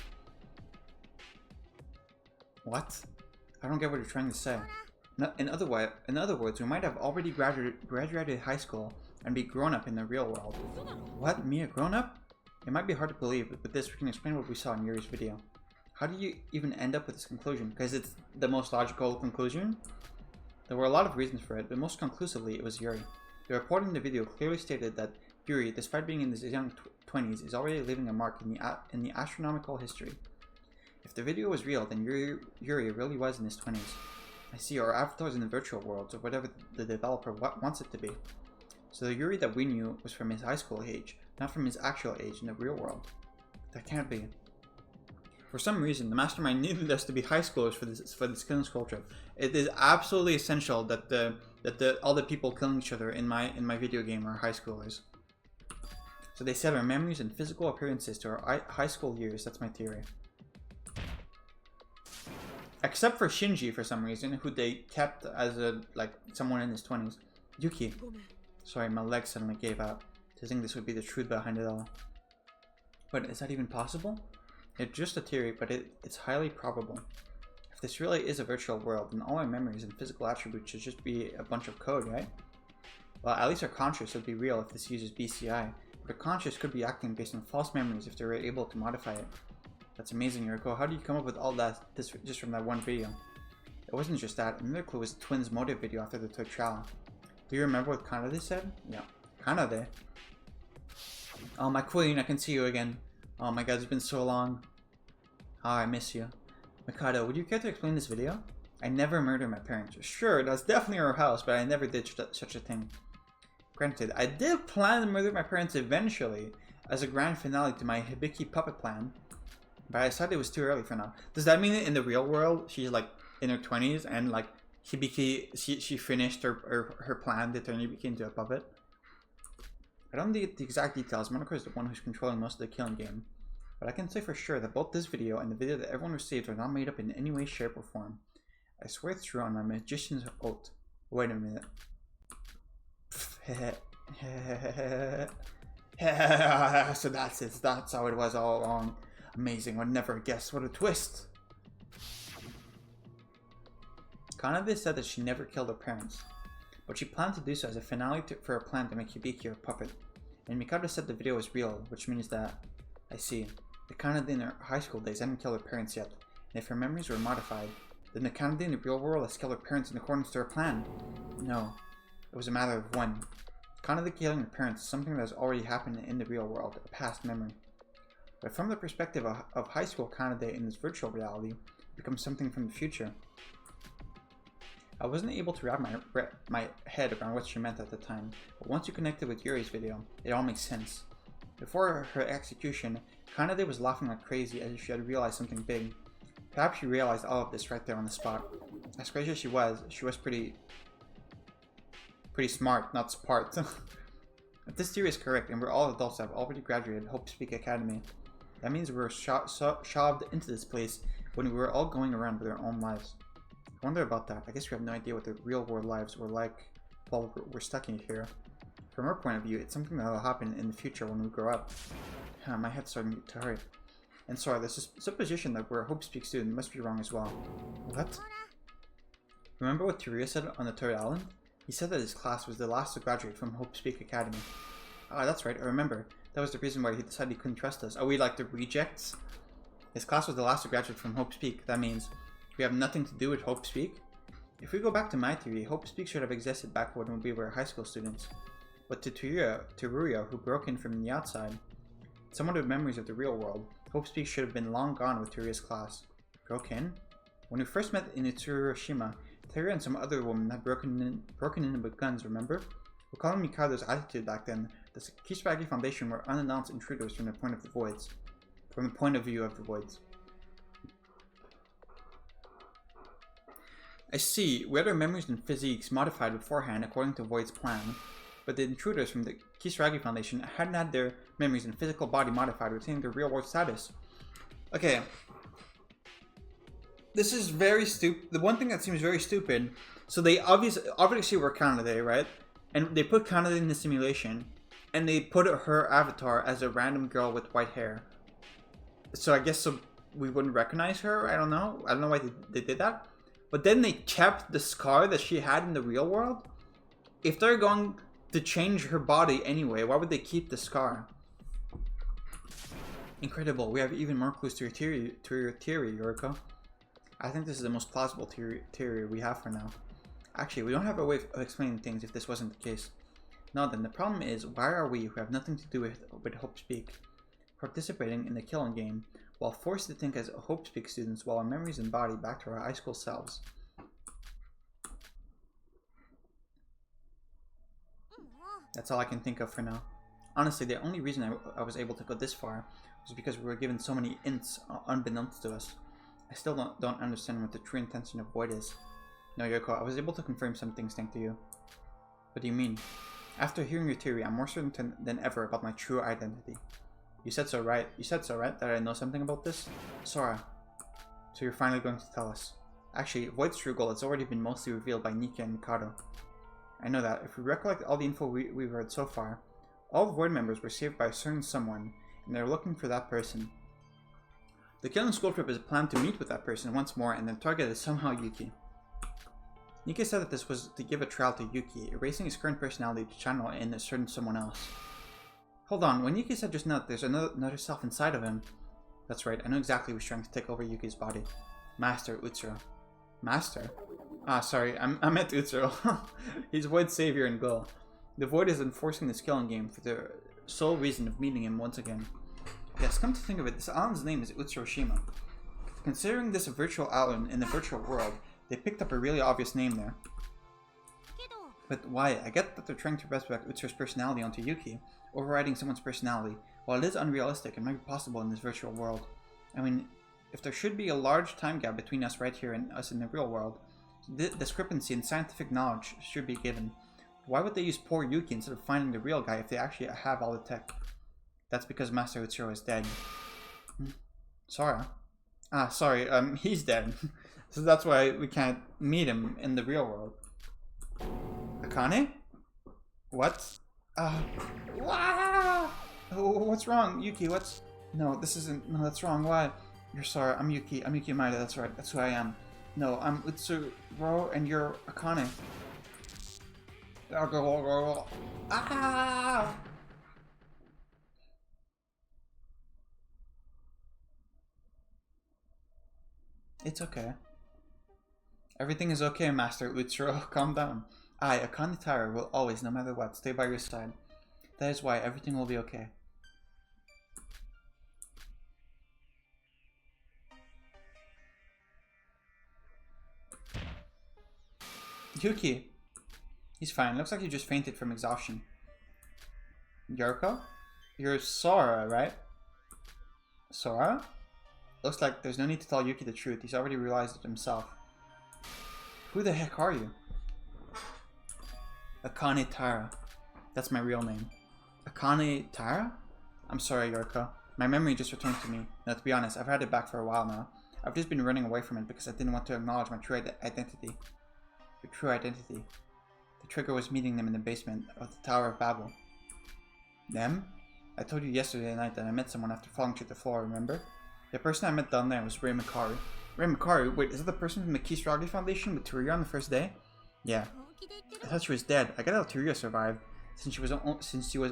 What? I don't get what you're trying to say. No, in other words, we might have already graduated high school and be grown up in the real world. What? Me a grown up? It might be hard to believe, but with this we can explain what we saw in Yuri's video. How did you even end up with this conclusion? Because it's the most logical conclusion? There were a lot of reasons for it, but most conclusively it was Yuri. The report in the video clearly stated that Yuri, despite being in his young 20s, is already leaving a mark in the astronomical history. If the video was real, then Yuri really was in his 20s. I see, our avatar's in the virtual world, or whatever the developer wants it to be. So the Yuri that we knew was from his high school age, not from his actual age in the real world. That can't be. For some reason, the mastermind needed us to be high schoolers for this killing skull trip. It is absolutely essential that all the people killing each other in my video game are high schoolers. So they set our memories and physical appearances to our high school years. That's my theory. Except for Shinji for some reason, who they kept as someone in his 20s. Yuki. Sorry, my leg suddenly gave out. To think this would be the truth behind it all. But is that even possible? It's just a theory, but it's highly probable. If this really is a virtual world, then all our memories and physical attributes should just be a bunch of code, right? Well, at least our conscious would be real if this uses BCI, but our conscious could be acting based on false memories if they were able to modify it. That's amazing, Yuriko. How do you come up with all that just from that one video? It wasn't just that. Another clue was Twins' motive video after the third trial. Do you remember what Kanade said? Yeah. Kanade? Oh, my queen, I can see you again. Oh my god, it's been so long. Oh, I miss you. Mikado, would you care to explain this video? I never murdered my parents. Sure, that's definitely our house, but I never did such a thing. Granted, I did plan to murder my parents eventually as a grand finale to my Hibiki puppet plan, but I decided it was too early for now. Does that mean that in the real world she's like in her 20s and like Hibiki, she finished her plan to turn Hibiki into a puppet? I don't get the exact details. Monaco is the one who's controlling most of the killing game, but I can say for sure that both this video and the video that everyone received are not made up in any way, shape, or form. I swear it's true on my magician's oath. Wait a minute. So that's it. That's how it was all along. Amazing. Would never guess. What a twist. Kanade said that she never killed her parents, but she planned to do so as a finale for her plan to make Hibiki her puppet. And Mikado said the video was real, which means that, I see, the Kanade in her high school days hadn't killed her parents yet, and if her memories were modified, then the Kanade in the real world has killed her parents in accordance to her plan. No, it was a matter of when. Kanade killing her parents is something that has already happened in the real world, a past memory. But from the perspective of high school Kanade in this virtual reality, it becomes something from the future. I wasn't able to wrap my head around what she meant at the time, but once you connected with Yuri's video, it all makes sense. Before her execution, Kanade was laughing like crazy as if she had realized something big. Perhaps she realized all of this right there on the spot. As crazy as she was pretty smart, not smart. If this theory is correct, and we're all adults that have already graduated Hope Speak Academy, that means we were shoved into this place when we were all going around with our own lives. I wonder about that. I guess we have no idea what the real world lives were like while we're stuck in here. From our point of view, it's something that will happen in the future when we grow up. My head's starting to hurt. And sorry, this supposition that we're a Hope Speak student must be wrong as well. What? Remember what Teruya said on the third island? He said that his class was the last to graduate from Hope Speak Academy. Ah, that's right, I remember. That was the reason why he decided he couldn't trust us. Are we like the rejects? His class was the last to graduate from Hope Speak. That means we have nothing to do with Hope Speak? If we go back to my theory, Hope Speak should have existed back when we were high school students. But to Teruya, who broke in from the outside, someone with memories of the real world, Hope Speak should have been long gone with Teruya's class. Broke in? When we first met in Tsurushima, Teruya and some other woman had broken in with guns, remember? Recalling Mikado's attitude back then, the Kisaragi Foundation were unannounced intruders from the point of view of the voids. I see, we had our memories and physiques modified beforehand according to Void's plan, but the intruders from the Kisaragi Foundation hadn't had their memories and physical body modified, retaining their real world status. Okay. This is very stupid. The one thing that seems very stupid, so they obviously were Kanade, right? And they put Kanade in the simulation, and they put her avatar as a random girl with white hair. So I guess we wouldn't recognize her? I don't know why they did that. But then they kept the scar that she had in the real world? If they're going to change her body anyway, why would they keep the scar? Incredible, we have even more clues to your theory, Yoriko. I think this is the most plausible theory we have for now. Actually, we don't have a way of explaining things if this wasn't the case. Now then, the problem is, why are we, who have nothing to do with Hope Speak, participating in the killing game, while forced to think as Hope Speak students while our memories and body back to our high school selves? That's all I can think of for now. Honestly, the only reason I was able to go this far was because we were given so many hints unbeknownst to us. I still don't understand what the true intention of Void is. No, Yoko, I was able to confirm some things thanks to you. What do you mean? After hearing your theory, I'm more certain than ever about my true identity. You said so, right? That I know something about this? Sora. So you're finally going to tell us. Actually, Void's true goal has already been mostly revealed by Nika and Mikado. I know that. If we recollect all the info we've heard so far, all the Void members were saved by a certain someone, and they're looking for that person. The killing school trip is planned to meet with that person once more, and their target is somehow Yuki. Nika said that this was to give a trial to Yuki, erasing his current personality to channel in a certain someone else. Hold on, when Yuki said just now that there's another self inside of him. That's right, I know exactly who's trying to take over Yuki's body. Master Utsuro. Master? Ah, sorry, I meant Utsuro. He's Void's savior and goal. The Void is enforcing this killing game for the sole reason of meeting him once again. Yes, come to think of it, this island's name is Utsuroshima. Considering this a virtual island in the virtual world, they picked up a really obvious name there. But why? I get that they're trying to resurrect Utsur's personality onto Yuki, overriding someone's personality. While it is unrealistic, it might be possible in this virtual world. I mean, if there should be a large time gap between us right here and us in the real world, the discrepancy in scientific knowledge should be given. Why would they use poor Yuki instead of finding the real guy if they actually have all the tech? That's because Master Utsuro is dead. Sora. Ah, sorry, he's dead. So that's why we can't meet him in the real world. Akane? What? What's wrong? Yuki, what's... No, this isn't... No, that's wrong. Why? You're Sora. I'm Yuki. I'm Yuki Maeda. That's right. That's who I am. No, I'm Utsuro and you're Akane. Ah! It's okay. Everything is okay, Master Utsuro. Calm down. I, Akane Taira, will always, no matter what, stay by your side. That is why everything will be okay. Yuki. He's fine. Looks like he just fainted from exhaustion. Yorko? You're Sora, right? Sora? Looks like there's no need to tell Yuki the truth. He's already realized it himself. Who the heck are you? Akane Taira. That's my real name. Akane Taira? I'm sorry, Yorko. My memory just returned to me. Now, to be honest, I've had it back for a while now. I've just been running away from it because I didn't want to acknowledge my true identity. Your true identity. The trigger was meeting them in the basement of the Tower of Babel. Them? I told you yesterday night that I met someone after falling to the floor, remember? The person I met down there was Ray Makaru. Ray Makaru? Wait, is that the person from the Kisaragi Foundation with Teruya on the first day? Yeah. I thought she was dead. I got how Teruya survived, since she was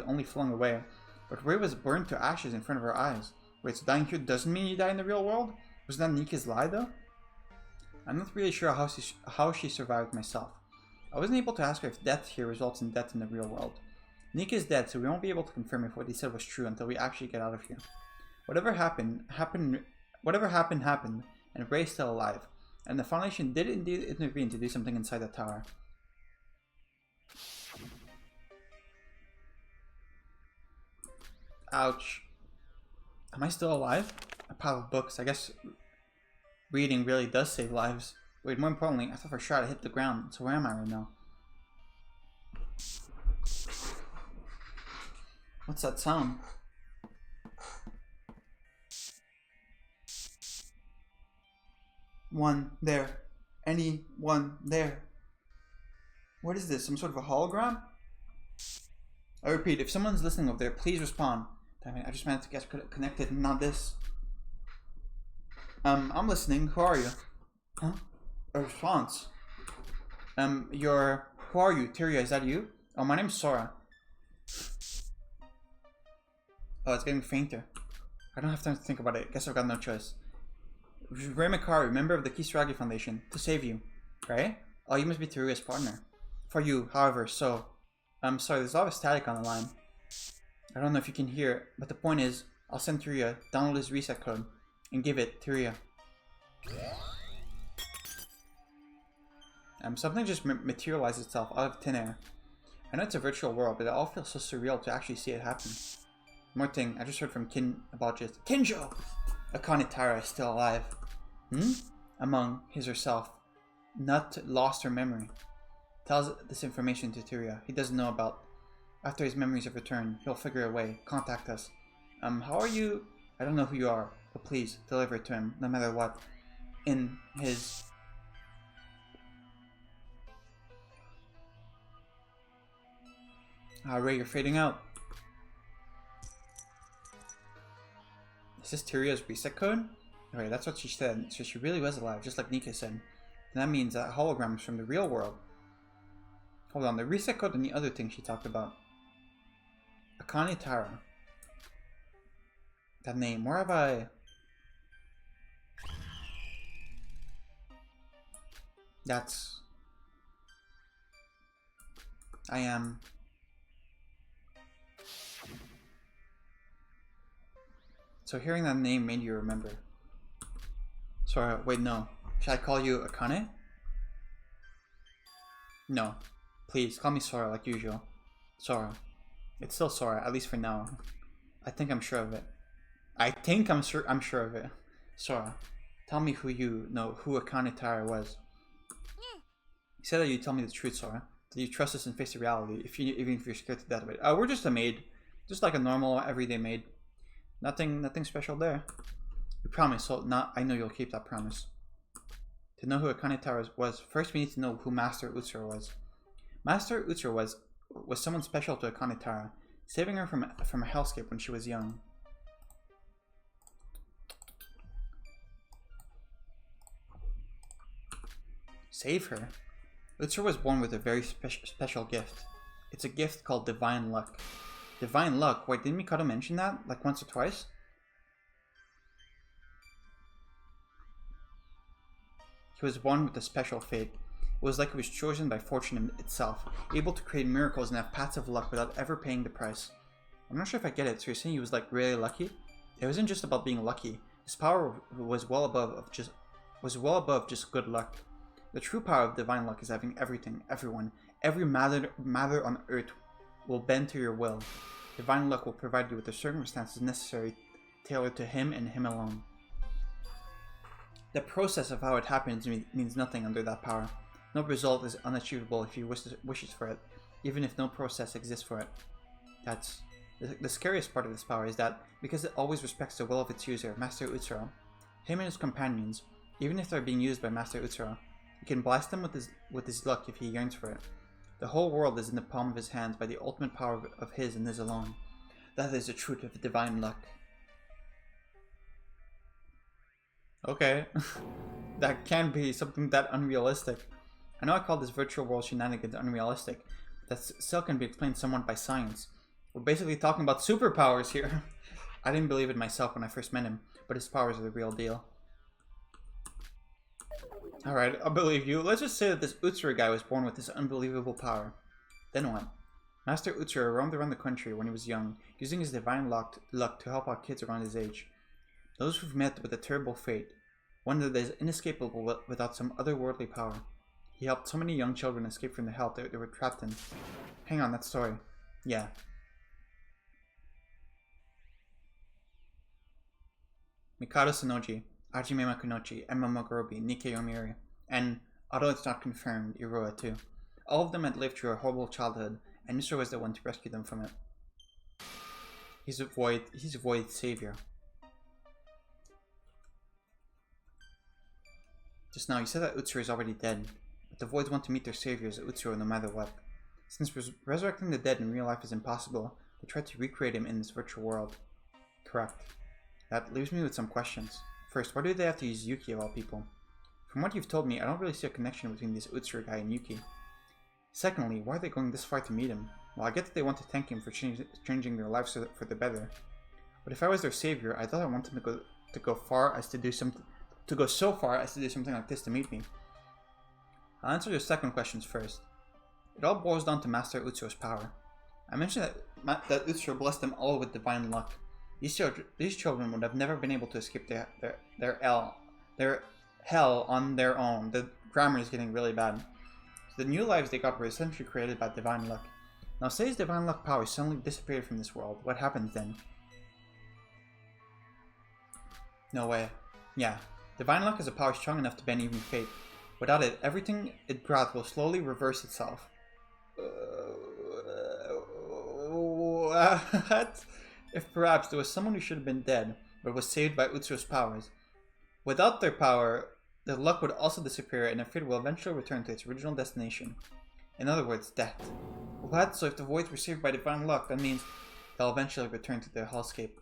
only flung away. But Ray was burned to ashes in front of her eyes. Wait, so dying here doesn't mean you die in the real world? Was that Nika's lie, though? I'm not really sure how she survived myself. I wasn't able to ask her if death here results in death in the real world. Nika is dead, so we won't be able to confirm if what he said was true until we actually get out of here. Whatever happened, and Ray's still alive. And the Foundation did indeed intervene to do something inside the tower. Ouch. Am I still alive? A pile of books. I guess reading really does save lives. Wait, more importantly, I thought for sure I hit the ground. So where am I right now? What's that sound? One there. Anyone there? What is this? Some sort of a hologram? I repeat, if someone's listening over there, please respond. Damn it, I just managed to get connected and not this. I'm listening. Who are you? Huh? A response. Who are you? Teruya, is that you? Oh, my name's Sora. Oh, it's getting fainter. I don't have time to think about it. Guess I've got no choice. Ray Makaru, member of the Kisaragi Foundation, to save you. Right? Oh, you must be Teruya's partner. For you, however, so... I'm sorry, there's a lot of static on the line. I don't know if you can hear, but the point is, I'll send Teruya, download his reset code, and give it Teruya. Something just materialized itself out of thin air. I know it's a virtual world, but it all feels so surreal to actually see it happen. More thing, I just heard from Kinjo! Akane Taira is still alive. Among his herself. Not lost her memory. Tells this information to Teruya. He doesn't know about. After his memories have returned, he'll figure a way. Contact us. How are you? I don't know who you are, but please, deliver it to him, no matter what. In his... Ray, you're fading out. Is this Teruya's reset code? Alright, that's what she said. So she really was alive, just like Nika said. And that means that hologram is from the real world. Hold on, the reset code and the other thing she talked about. Akane Taira. That name, where have I... That's... I am... So hearing that name made you remember. Sorry, wait, no. Should I call you Akane? No. Please, call me Sora like usual. Sora. It's still Sora, at least for now. I think I'm sure of it. I'm sure of it. Sora, tell me who Akane Tara was. You said that you'd tell me the truth, Sora. That you trust us and face the reality, even if you're scared to death of it. We're just a maid. Just like a normal, everyday maid. Nothing special there. You promise, so I know you'll keep that promise. To know who Akane Tara was, first we need to know who Master Utsuro was. Master Utsuro was someone special to Akane Tara, saving her from a hellscape when she was young. Save her? Utsuro was born with a very special gift. It's a gift called Divine Luck. Divine Luck? Wait, didn't Mikado mention that? Like once or twice? He was born with a special fate. It was like he was chosen by fortune itself, able to create miracles and have paths of luck without ever paying the price. I'm not sure if I get it, so you're saying he was like really lucky? It wasn't just about being lucky. His power was well above just good luck. The true power of divine luck is having everything, everyone, every matter on earth will bend to your will. Divine luck will provide you with the circumstances necessary, tailored to him and him alone. The process of how it happens means nothing under that power. No result is unachievable if you wishes for it, even if no process exists for it. That's the scariest part of this power is that because it always respects the will of its user, Master Utsuro, him and his companions, even if they're being used by Master Utsuro, he can blast them with his luck if he yearns for it. The whole world is in the palm of his hands by the ultimate power of his and his alone. That is the truth of divine luck. Okay. That can be something that unrealistic. I know I call this virtual world shenanigans unrealistic, but that still can be explained somewhat by science. We're basically talking about superpowers here. I didn't believe it myself when I first met him, but his powers are the real deal. Alright, I'll believe you. Let's just say that this Utsuro guy was born with this unbelievable power. Then what? Master Utsuro roamed around the country when he was young, using his divine luck to help out kids around his age. Those who've met with a terrible fate, one that is inescapable without some otherworldly power. He helped so many young children escape from the hell they were trapped in. Hang on, that story. Yeah. Mikado Sonoji, Hajime Makunochi, Emma Mogorobi, Nikkei Omiri, and, although it's not confirmed, Iroha too. All of them had lived through a horrible childhood, and Utsuro was the one to rescue them from it. He's a void savior. Just now, you said that Utsuro is already dead, but the voids want to meet their saviors, Utsuro, no matter what. Since resurrecting the dead in real life is impossible, they tried to recreate him in this virtual world. Correct. That leaves me with some questions. First, why do they have to use Yuki of all people? From what you've told me, I don't really see a connection between this Utsuro guy and Yuki. Secondly, why are they going this far to meet him? Well, I get that they want to thank him for changing their lives for the better. But if I was their savior, I thought I wanted them to go so far as to do something like this to meet me. I'll answer your second questions first. It all boils down to Master Utsuro's power. I mentioned that Utsuro blessed them all with divine luck. These children would have never been able to escape their hell on their own. The grammar is getting really bad. So the new lives they got were essentially created by divine luck. Now say his divine luck power suddenly disappeared from this world. What happens then? No way. Yeah. Divine luck is a power strong enough to bend even fate. Without it, everything it brought will slowly reverse itself. What? If perhaps there was someone who should have been dead, but was saved by Utsuro's powers. Without their power, the luck would also disappear and their fate will eventually return to its original destination. In other words, death. What? So if the voids were saved by divine luck, that means they'll eventually return to their hellscape.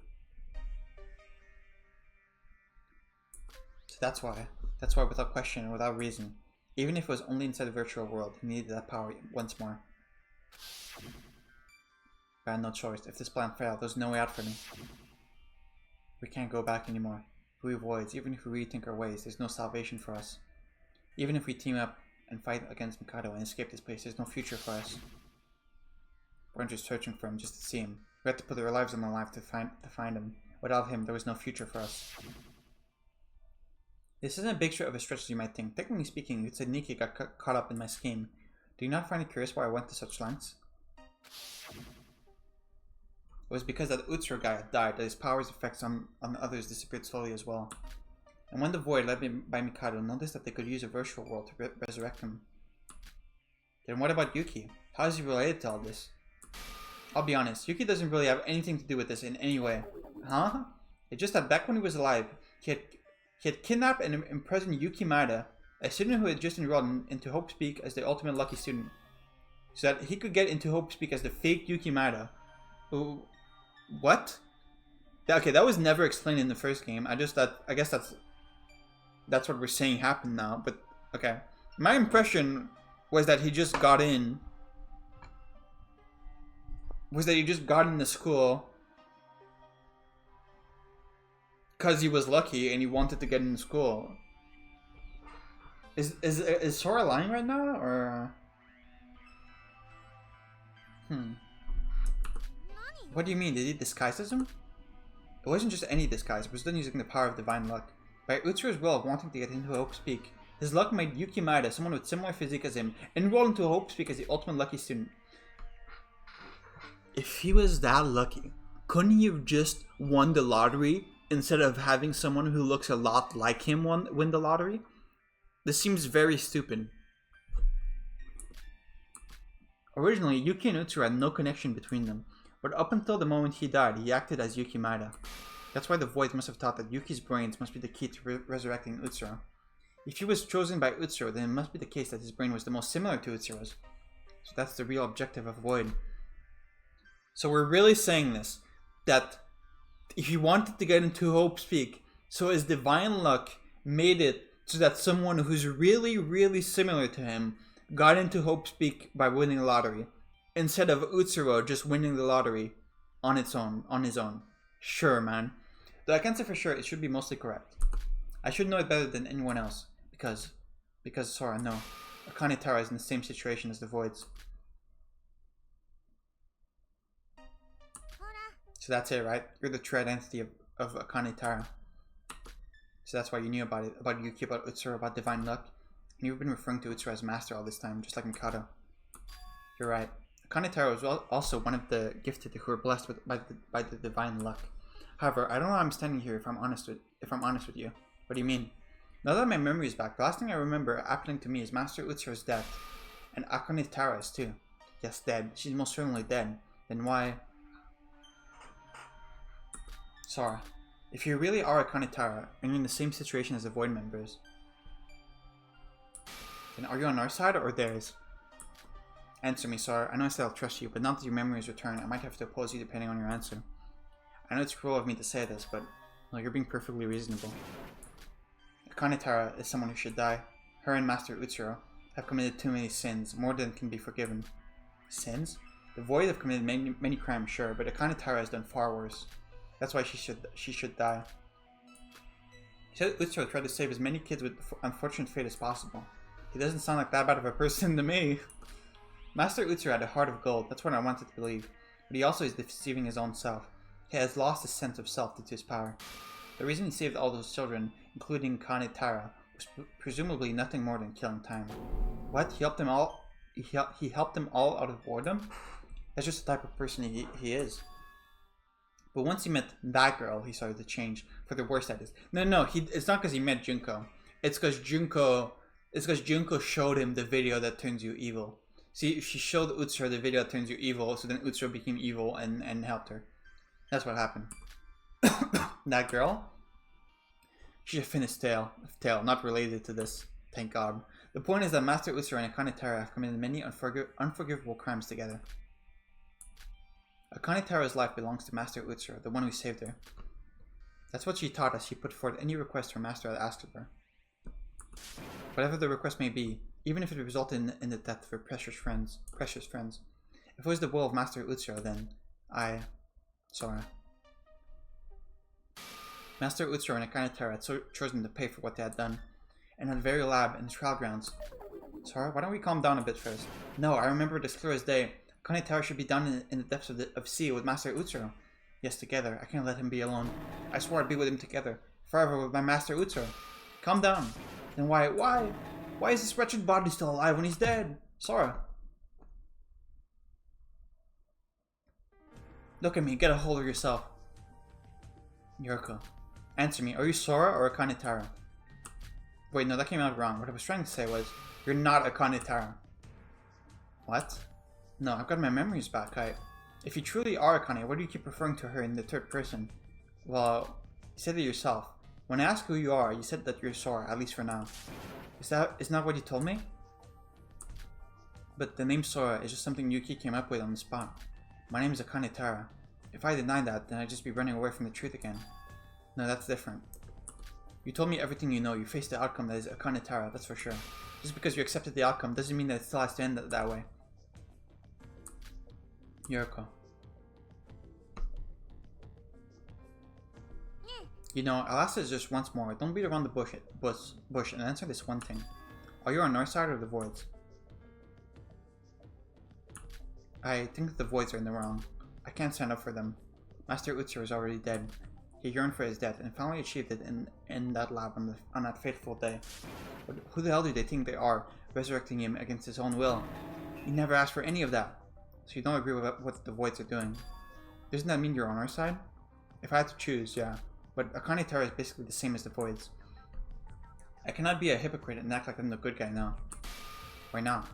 So that's why without question and without reason, even if it was only inside the virtual world, he needed that power once more. I had no choice. If this plan failed, there's no way out for me. We can't go back anymore. We voids, even if we rethink our ways, there's no salvation for us. Even if we team up and fight against Mikado and escape this place, there's no future for us. We're just searching for him just to see him. We had to put our lives on the line to find him. Without him, there was no future for us. This isn't a big of a stretch as you might think. Technically speaking, you'd say Nikkei got caught up in my scheme. Do you not find it curious why I went to such lengths? It was because that Utsuro guy had died, that his power's effects on others disappeared slowly as well. And when the Void, led by Mikado, noticed that they could use a virtual world to resurrect him. Then what about Yuki? How is he related to all this? I'll be honest, Yuki doesn't really have anything to do with this in any way. Huh? It's just that back when he was alive, he had kidnapped and imprisoned Yuki Maeda, a student who had just enrolled into Hope Speak as the ultimate lucky student, so that he could get into Hope Speak as the fake Yuki Maeda. Who... What? Okay, that was never explained in the first game. I guess that's what we're saying happened now, but okay. My impression was that he just got in. Was that he just got into school because he was lucky and he wanted to get into school. Is Sora lying right now, or? What do you mean? Did he disguise as him? It wasn't just any disguise. It was done using the power of divine luck. By Utsuro's will of wanting to get into Hope Speak, his luck made Yuki Maeda, someone with similar physique as him, enroll into Hope Speak as the ultimate lucky student. If he was that lucky, couldn't he have just won the lottery instead of having someone who looks a lot like him win the lottery? This seems very stupid. Originally, Yuki and Utsuro had no connection between them, but up until the moment he died, he acted as Yuki Maeda. That's why the Void must have thought that Yuki's brains must be the key to resurrecting Utsuro. If he was chosen by Utsuro, then it must be the case that his brain was the most similar to Utsuro's. So that's the real objective of Void. So we're really saying this, that if he wanted to get into Hope Speak, so his divine luck made it so that someone who's really, really similar to him got into Hope Speak by winning the lottery, instead of Utsuro just winning the lottery on his own. Sure, man. Though I can't say for sure, it should be mostly correct. I should know it better than anyone else, because Sora, no. Akane Tara is in the same situation as the Voids. So that's it, right? You're the true identity of Akane Tara. So that's why you knew about it, about Yuki, about Utsuro, about divine luck. And you've been referring to Utsuro as master all this time, just like Mikado. You're right. Akane Tara was also one of the gifted who were blessed by the divine luck. However, I don't know how I'm standing here if I'm honest with you. What do you mean? Now that my memory is back, the last thing I remember happening to me is Master Utsuro's death. And Akane Tara is too. Yes, dead. She's most certainly dead. Then why... Sora, if you really are Akane Tara, and you're in the same situation as the Void members, then are you on our side or theirs? Answer me, Sora. I know I said I'll trust you, but now that your memory is returned, I might have to oppose you depending on your answer. I know it's cruel of me to say this, but well, you're being perfectly reasonable. Akane Tara is someone who should die. Her and Master Utsuro have committed too many sins, more than can be forgiven. Sins? The Void have committed many crimes, sure, but Akane Tara has done far worse. That's why she should die. He said Utsuro tried to save as many kids with unfortunate fate as possible. He doesn't sound like that bad of a person to me. Master Utsuro had a heart of gold, that's what I wanted to believe. But he also is deceiving his own self. He has lost his sense of self due to his power. The reason he saved all those children, including Akane Tara, was presumably nothing more than killing time. What? He helped them all? He helped them all out of boredom? That's just the type of person he is. But once he met that girl, he started to change. For the worse, that is. No, it's not because he met Junko. It's because Junko showed him the video that turns you evil. See, she showed Utsuro the video that turns you evil, so then Utsuro became evil and helped her. That's what happened. That girl? She's a finished tale, not related to this, thank God. The point is that Master Utsuro and Akane Tara have committed many unforgivable crimes together. Akane Tara's life belongs to Master Utsuro, the one who saved her. That's what she taught us. She put forth any request her master had asked of her. Whatever the request may be, even if it resulted in the death of her precious friends. If it was the will of Master Utsuro, then Sora. Master Utsuro and Akane Tara had chosen to pay for what they had done, and at the very lab in the trial grounds. Sora, why don't we calm down a bit first? No, I remember it as clear as day. Akane Tara should be down in the depths of sea with Master Utsuro. Yes, together. I can't let him be alone. I swore I'd be with him together, forever with my Master Utsuro. Calm down. Then why is this wretched body still alive when he's dead? Sora. Look at me, get a hold of yourself. Yuriko. Answer me, are you Sora or Akane Tara? Wait, no, that came out wrong. What I was trying to say was, you're not Akane Tara. What? No, I've got my memories back. If you truly are Akane, why do you keep referring to her in the third person? Well, you said it yourself. When I asked who you are, you said that you're Sora, at least for now. Isn't that what you told me? But the name Sora is just something Yuki came up with on the spot. My name is Akane Tara. If I denied that, then I'd just be running away from the truth again. No, that's different. You told me everything you know. You faced the outcome that is Akane Tara, that's for sure. Just because you accepted the outcome doesn't mean that it still has to end that way. Yuriko. You know, I'll ask this just once more. Don't beat around the bush and answer this one thing. Are you on our side or the Voids? I think that the Voids are in the wrong. I can't stand up for them. Master Utsuro is already dead. He yearned for his death and finally achieved it in that lab on that fateful day. But who the hell do they think they are, resurrecting him against his own will? He never asked for any of that. So you don't agree with what the Voids are doing. Doesn't that mean you're on our side? If I had to choose, yeah. But Akane Tara is basically the same as the Voids. I cannot be a hypocrite and act like I'm the good guy now. Why not?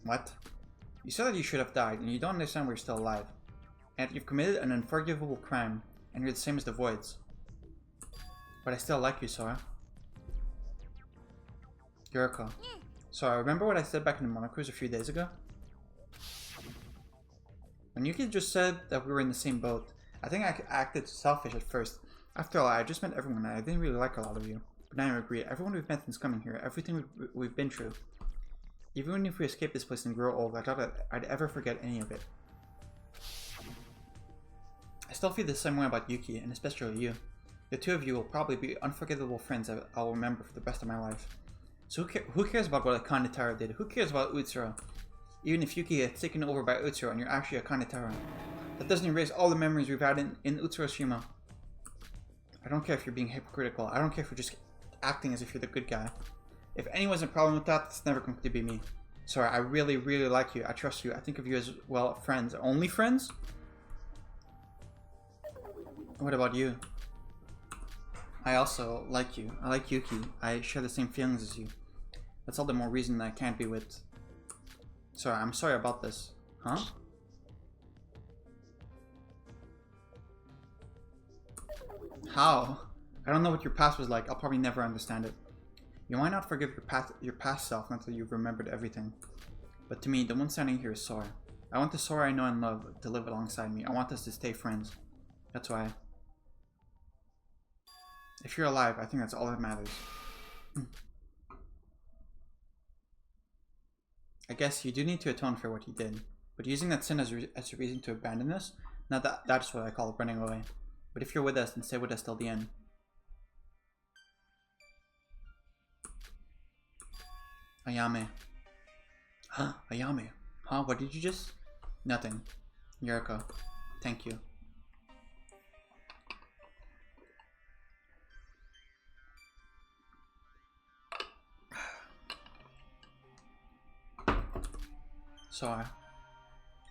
What? You said that you should have died, and you don't understand why you're still alive. And you've committed an unforgivable crime, and you're the same as the Voids. But I still like you, Sora. Yuriko. Sora, remember what I said back in the Monocruise a few days ago? When Yuki just said that we were in the same boat, I think I acted selfish at first. After all, I just met everyone and I didn't really like a lot of you. But now I agree, everyone we've met since coming here, everything we've been through. Even if we escape this place and grow old, I doubt that I'd ever forget any of it. I still feel the same way about Yuki, and especially you. The two of you will probably be unforgettable friends that I'll remember for the rest of my life. So who cares about what Akane Tara did? Who cares about Utsuro? Even if Yuki gets taken over by Utsuro and you're actually Akane Tara. That doesn't erase all the memories we've had in Utsuroshima. I don't care if you're being hypocritical. I don't care if you're just acting as if you're the good guy. If anyone's a problem with that, it's never going to be me. Sorry, I really, really like you. I trust you. I think of you as, well, friends. Only friends? What about you? I also like you. I like Yuki. I share the same feelings as you. That's all the more reason that I can't be with... Sorry, I'm sorry about this. Huh? How? I don't know what your past was like. I'll probably never understand it. You might not forgive your past self until you've remembered everything. But to me, the one standing here is Sora. I want the Sora I know and love to live alongside me. I want us to stay friends. That's why. If you're alive, I think that's all that matters. I guess you do need to atone for what you did. But using that sin as a reason to abandon us, now that's what I call running away. But if you're with us, then stay with us till the end. Ayame. Huh? Ayame. Huh? What did you just... Nothing. Yuriko. Thank you. Sora.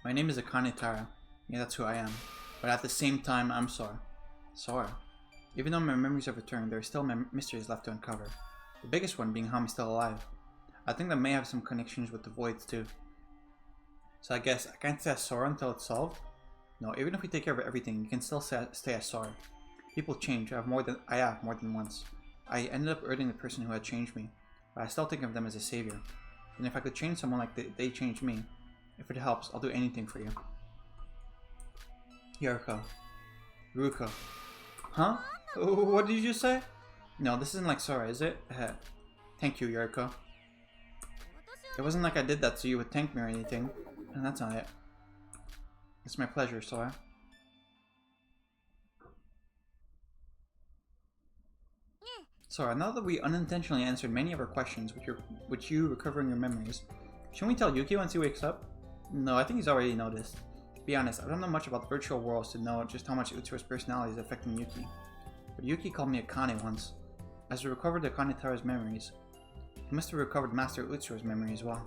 My name is Akane Tara. Yeah, that's who I am. But at the same time, I'm Sora. Sora. Even though my memories have returned, there are still mysteries left to uncover. The biggest one being how I'm still alive. I think that may have some connections with the Voids too. So I guess I can't stay as Sora until it's solved? No, even if we take care of everything, you can still stay as Sora. People change. I have more than once. I ended up hurting the person who had changed me, but I still think of them as a savior. And if I could change someone like they changed me, if it helps, I'll do anything for you. Yuriko. Ruko. Huh? What did you just say? No, this isn't like Sora, is it? Thank you, Yuriko. It wasn't like I did that so you would thank me or anything. And that's not it. It's my pleasure, Sora. Sora, now that we unintentionally answered many of our questions with you recovering your memories, shouldn't we tell Yuki once he wakes up? No, I think he's already noticed. To be honest, I don't know much about virtual worlds to know just how much Utsuro's personality is affecting Yuki. But Yuki called me Akane once. As we recovered Akane Tara's memories, he must have recovered Master Utsuro's memory as well.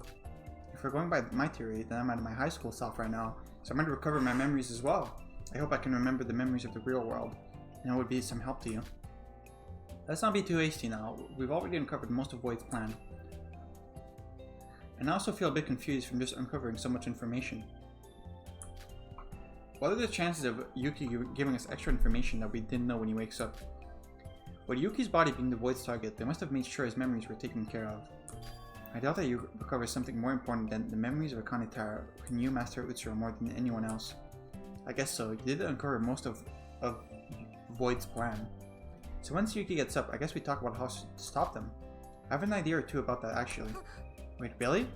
If we're going by my theory, then I'm at my high school self right now, so I'm going to recover my memories as well. I hope I can remember the memories of the real world, and it would be some help to you. Let's not be too hasty now. We've already uncovered most of Void's plan. And I also feel a bit confused from just uncovering so much information. What are the chances of Yuki giving us extra information that we didn't know when he wakes up? With Yuki's body being the Void's target, they must have made sure his memories were taken care of. I doubt that you recover something more important than the memories of Akane Tara, who knew Master Utsuro more than anyone else. I guess so. You did uncover most of Void's plan. So once Yuki gets up, I guess we talk about how to stop them. I have an idea or two about that actually. Wait, really?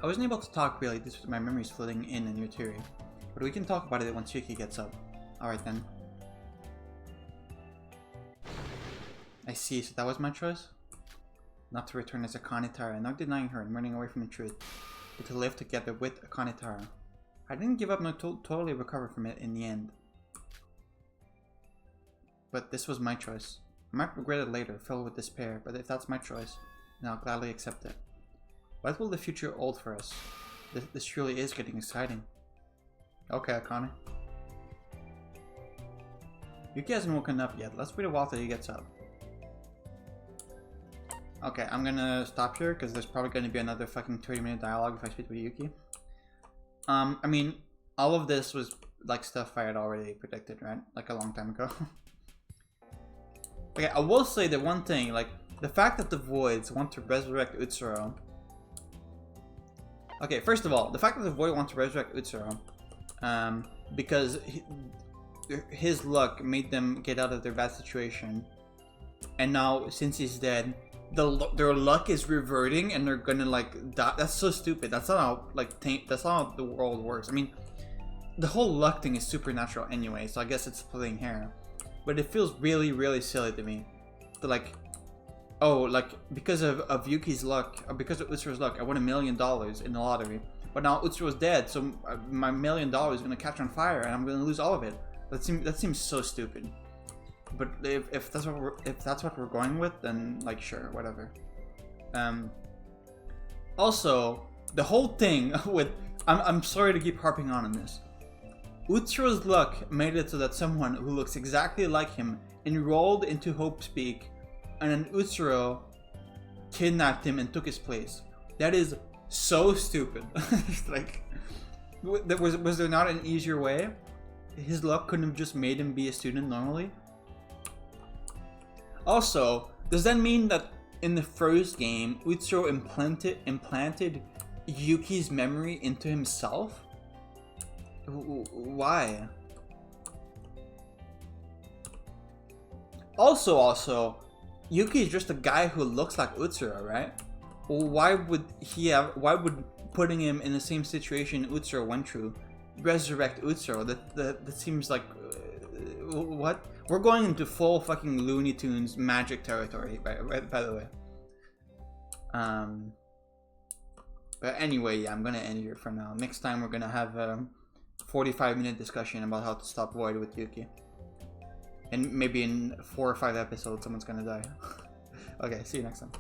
I wasn't able to talk really, this was my memories floating in your theory. But we can talk about it once Yuki gets up. Alright then. I see, so that was my choice? Not to return as Akane Tara, not denying her and running away from the truth, but to live together with Akane Tara. I didn't give up nor totally recover from it in the end. But this was my choice. I might regret it later, filled with despair, but if that's my choice, then I'll gladly accept it. What will the future hold for us? This truly is getting exciting. Okay, Akane. Yuki hasn't woken up yet. Let's wait a while till he gets up. Okay, I'm gonna stop here because there's probably gonna be another fucking 30-minute dialogue if I speak with Yuki. I mean, all of this was like stuff I had already predicted, right? Like a long time ago. Okay, I will say that one thing, like the fact that the Voids want to resurrect Utsuro. Okay, first of all, the fact that the Void wants to resurrect Utsuro, because his luck made them get out of their bad situation, and now since he's dead, their luck is reverting and they're gonna like die. That's so stupid. That's not how that's not how the world works. I mean, the whole luck thing is supernatural anyway, so I guess it's splitting hair. But it feels really, really silly to me. To like, oh, like because of Yuki's luck, or because of Utsuro's luck, I won $1 million in the lottery. But now Utsuro's dead, so my $1 million is gonna catch on fire and I'm gonna lose all of it. That seems so stupid. But if that's what we're going with, then like sure, whatever. Also, the whole thing with I'm sorry to keep harping on this. Utsuro's luck made it so that someone who looks exactly like him enrolled into Hope's Peak, and then Utsuro kidnapped him and took his place. That is so stupid. Like, was there not an easier way? His luck couldn't have just made him be a student normally? Also, does that mean that in the first game, Utsuro implanted Yuki's memory into himself? Why? Also, Yuki is just a guy who looks like Utsuro, right? Why would putting him in the same situation Utsuro went through resurrect Utsuro? That seems like what? We're going into full fucking Looney Tunes magic territory, by the way. But anyway, yeah, I'm gonna end here for now. Next time we're gonna have a 45-minute discussion about how to stop Void with Yuki. And maybe in 4 or 5 episodes someone's gonna die. Okay, see you next time.